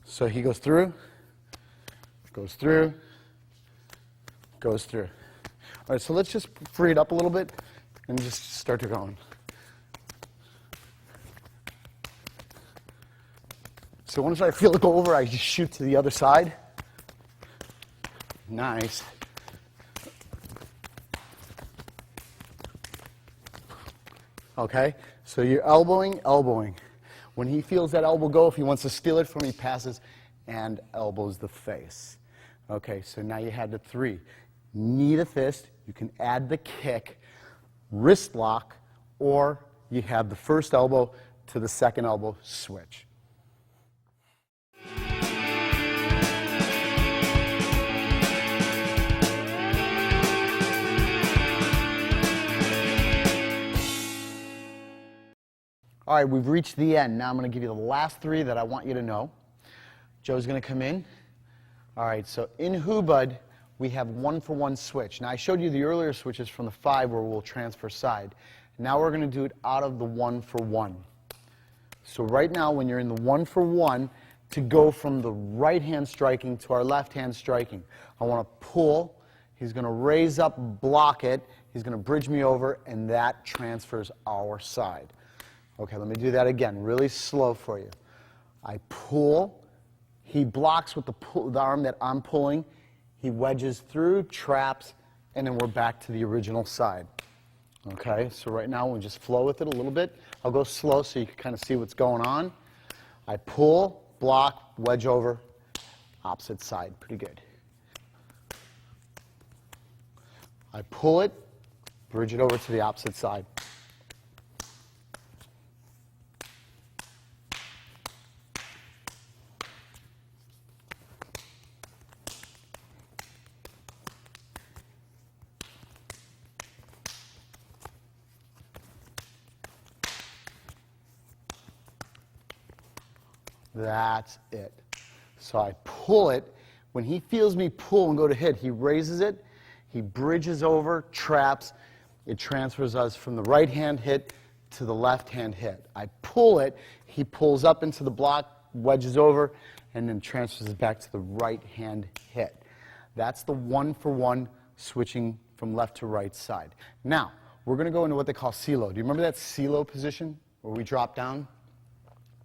Speaker 1: So he goes through, goes through, goes through. All right, so let's just free it up a little bit and just start to going. So once I feel it go over, I just shoot to the other side. Nice. Okay, so you're elbowing, elbowing. When he feels that elbow go, if he wants to steal it from me, he passes and elbows the face. Okay, so now you had the 3. Knee to fist, you can add the kick, wrist lock, or you have the first elbow to the second elbow, switch. All right, we've reached the end. Now I'm going to give you the last 3 that I want you to know. Joe's going to come in. All right, so in Hubud, we have 1 for 1 switch. Now I showed you the earlier switches from the 5 where we'll transfer side. Now we're going to do it out of the 1 for 1. So right now when you're in the 1 for 1, to go from the right hand striking to our left hand striking, I want to pull He's going to raise up, block it. He's going to bridge me over, and that transfers our side. Okay, let me do that again, really slow for you. I pull. He blocks with the arm that I'm pulling. He wedges through, traps, and then we're back to the original side. Okay, so right now we'll just flow with it a little bit. I'll go slow so you can kind of see what's going on. I pull, block, wedge over, opposite side. Pretty good. I pull it, bridge it over to the opposite side. That's it. So I pull it. When he feels me pull and go to hit, he raises it, he bridges over, traps. It transfers us from the right hand hit to the left hand hit. I pull it, he pulls up into the block, wedges over, and then transfers it back to the right hand hit. That's the 1-for-1 switching from left to right side. Now, we're going to go into what they call CeeLo. Do you remember that CeeLo position where we drop down?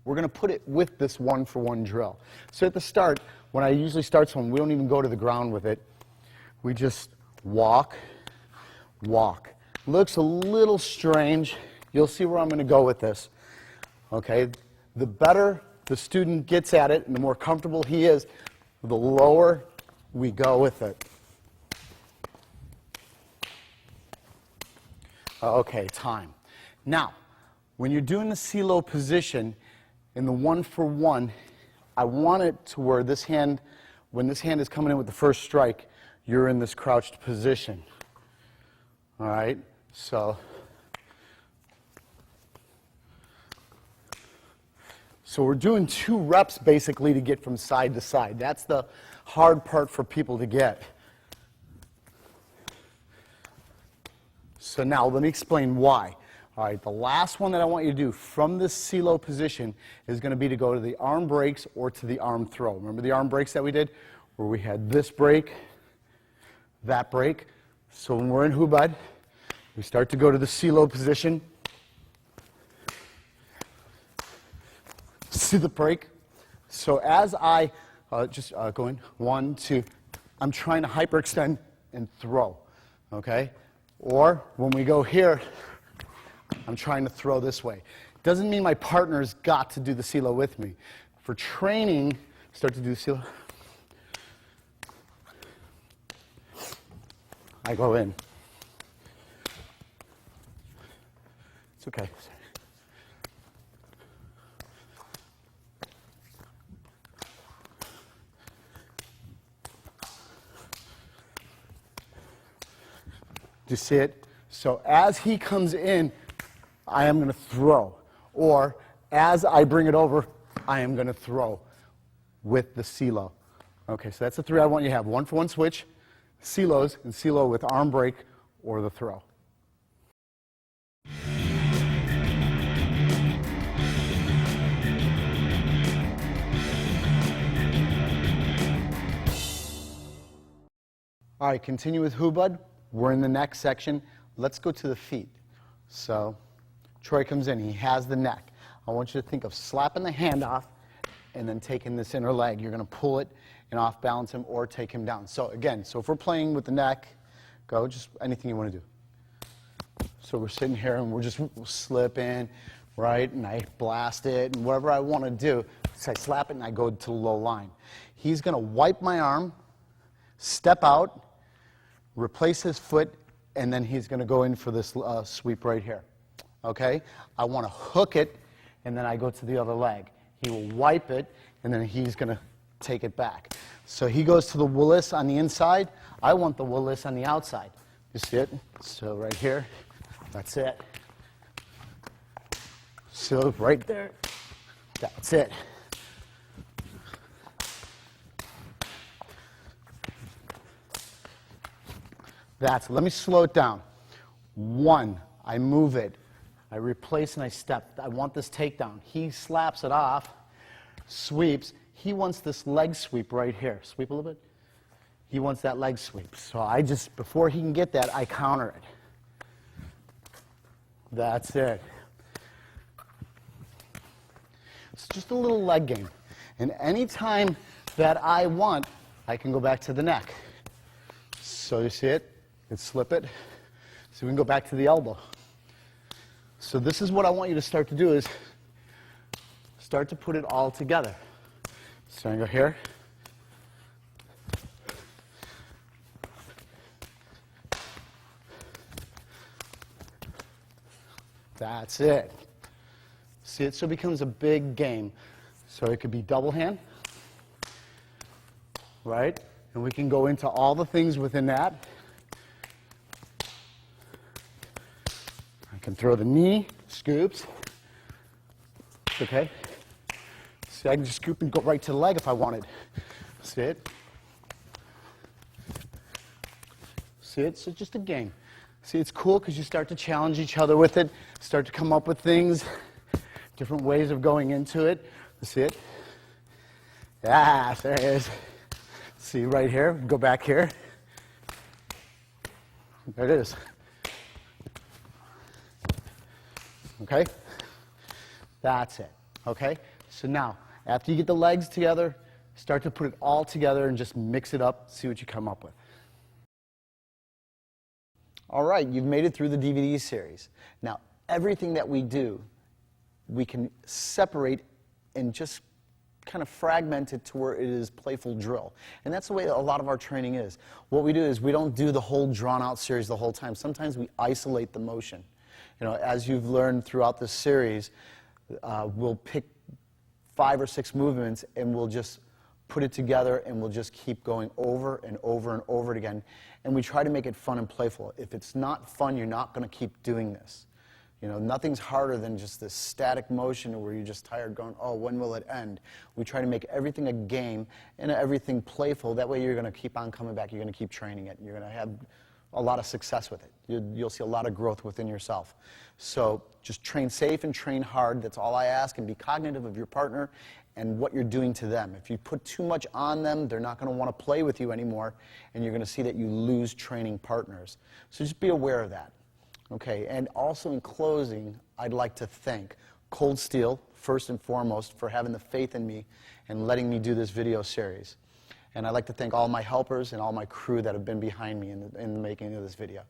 Speaker 1: We're going to put it with this 1-for-1 drill. So at the start, when I usually start someone, we don't even go to the ground with it. We just walk, walk. Looks a little strange. You'll see where I'm going to go with this. Okay? The better the student gets at it and the more comfortable he is, the lower we go with it. Okay, time. Now, when you're doing the CeeLo position, in the 1-for-1, I want it to where this hand, when this hand is coming in with the first strike, you're in this crouched position. All right? So we're doing 2 reps basically to get from side to side. That's the hard part for people to get. So now let me explain why. All right, the last one that I want you to do from this CeeLo position is going to be to go to the arm breaks or to the arm throw. Remember the arm breaks that we did? Where we had this break, that break. So when we're in hubad, we start to go to the CeeLo position. See the break? So as I go in, 1, 2, I'm trying to hyperextend and throw, okay? Or when we go here, I'm trying to throw this way. Doesn't mean my partner's got to do the CeeLo with me. For training, start to do the CeeLo. I go in. It's okay. Do you see it? So as he comes in, I am going to throw. Or as I bring it over, I am going to throw with the CeeLo. Okay, so that's the 3 I want you to have. 1-for-1 switch, CeeLos, and CeeLo with arm break or the throw. All right, continue with hubad. We're in the next section. Let's go to the feet. So Troy comes in. He has the neck. I want you to think of slapping the hand off and then taking this inner leg. You're going to pull it and off balance him or take him down. So again, so if we're playing with the neck, go just anything you want to do. So we're sitting here and we're just slipping, right? And I blast it and whatever I want to do. So I slap it and I go to the low line. He's going to wipe my arm, step out, replace his foot, and then he's going to go in for this sweep right here. Okay? I want to hook it, and then I go to the other leg. He will wipe it, and then he's going to take it back. So he goes to the Willis on the inside. I want the Willis on the outside. You see it? So right here, that's it. So right there, that's it. Let me slow it down. 1, I move it. I replace and I step. I want this takedown. He slaps it off, sweeps. He wants this leg sweep right here. Sweep a little bit. he wants that leg sweep. So I just, before he can get that, I counter it. That's it. It's just a little leg game. And any time that I want, I can go back to the neck. So you see it? And slip it. So we can go back to the elbow. So this is what I want you to start to do is start to put it all together. So I go here. That's it. See it? So it becomes a big game. So it could be double hand, right? And we can go into all the things within that. I can throw the knee, scoops. Okay? See, I can just scoop and go right to the leg if I wanted. See it? See it? So just a game. See, it's cool because you start to challenge each other with it, start to come up with things, different ways of going into it. See it? Yeah, there it is. See right here, go back here. There it is. Okay? That's it. Okay? So now, after you get the legs together, start to put it all together and just mix it up, see what you come up with. All right, you've made it through the DVD series. Now, everything that we do, we can separate and just kind of fragment it to where it is playful drill. And that's the way a lot of our training is. What we do is we don't do the whole drawn-out series the whole time. Sometimes we isolate the motion. You know, as you've learned throughout this series, we'll pick 5 or 6 movements and we'll just put it together and we'll just keep going over and over and over it again. And we try to make it fun and playful. If it's not fun, you're not going to keep doing this. You know, nothing's harder than just this static motion where you're just tired going, oh, when will it end? We try to make everything a game and everything playful. That way you're going to keep on coming back. You're going to keep training it. You're going to have a lot of success with it. You'll see a lot of growth within yourself. So just train safe and train hard. That's all I ask. And be cognitive of your partner and what you're doing to them. If you put too much on them, they're not going to want to play with you anymore, and you're going to see that you lose training partners. So just be aware of that. Okay, and also in closing, I'd like to thank Cold Steel, first and foremost, for having the faith in me and letting me do this video series. And I'd like to thank all my helpers and all my crew that have been behind me in the making of this video.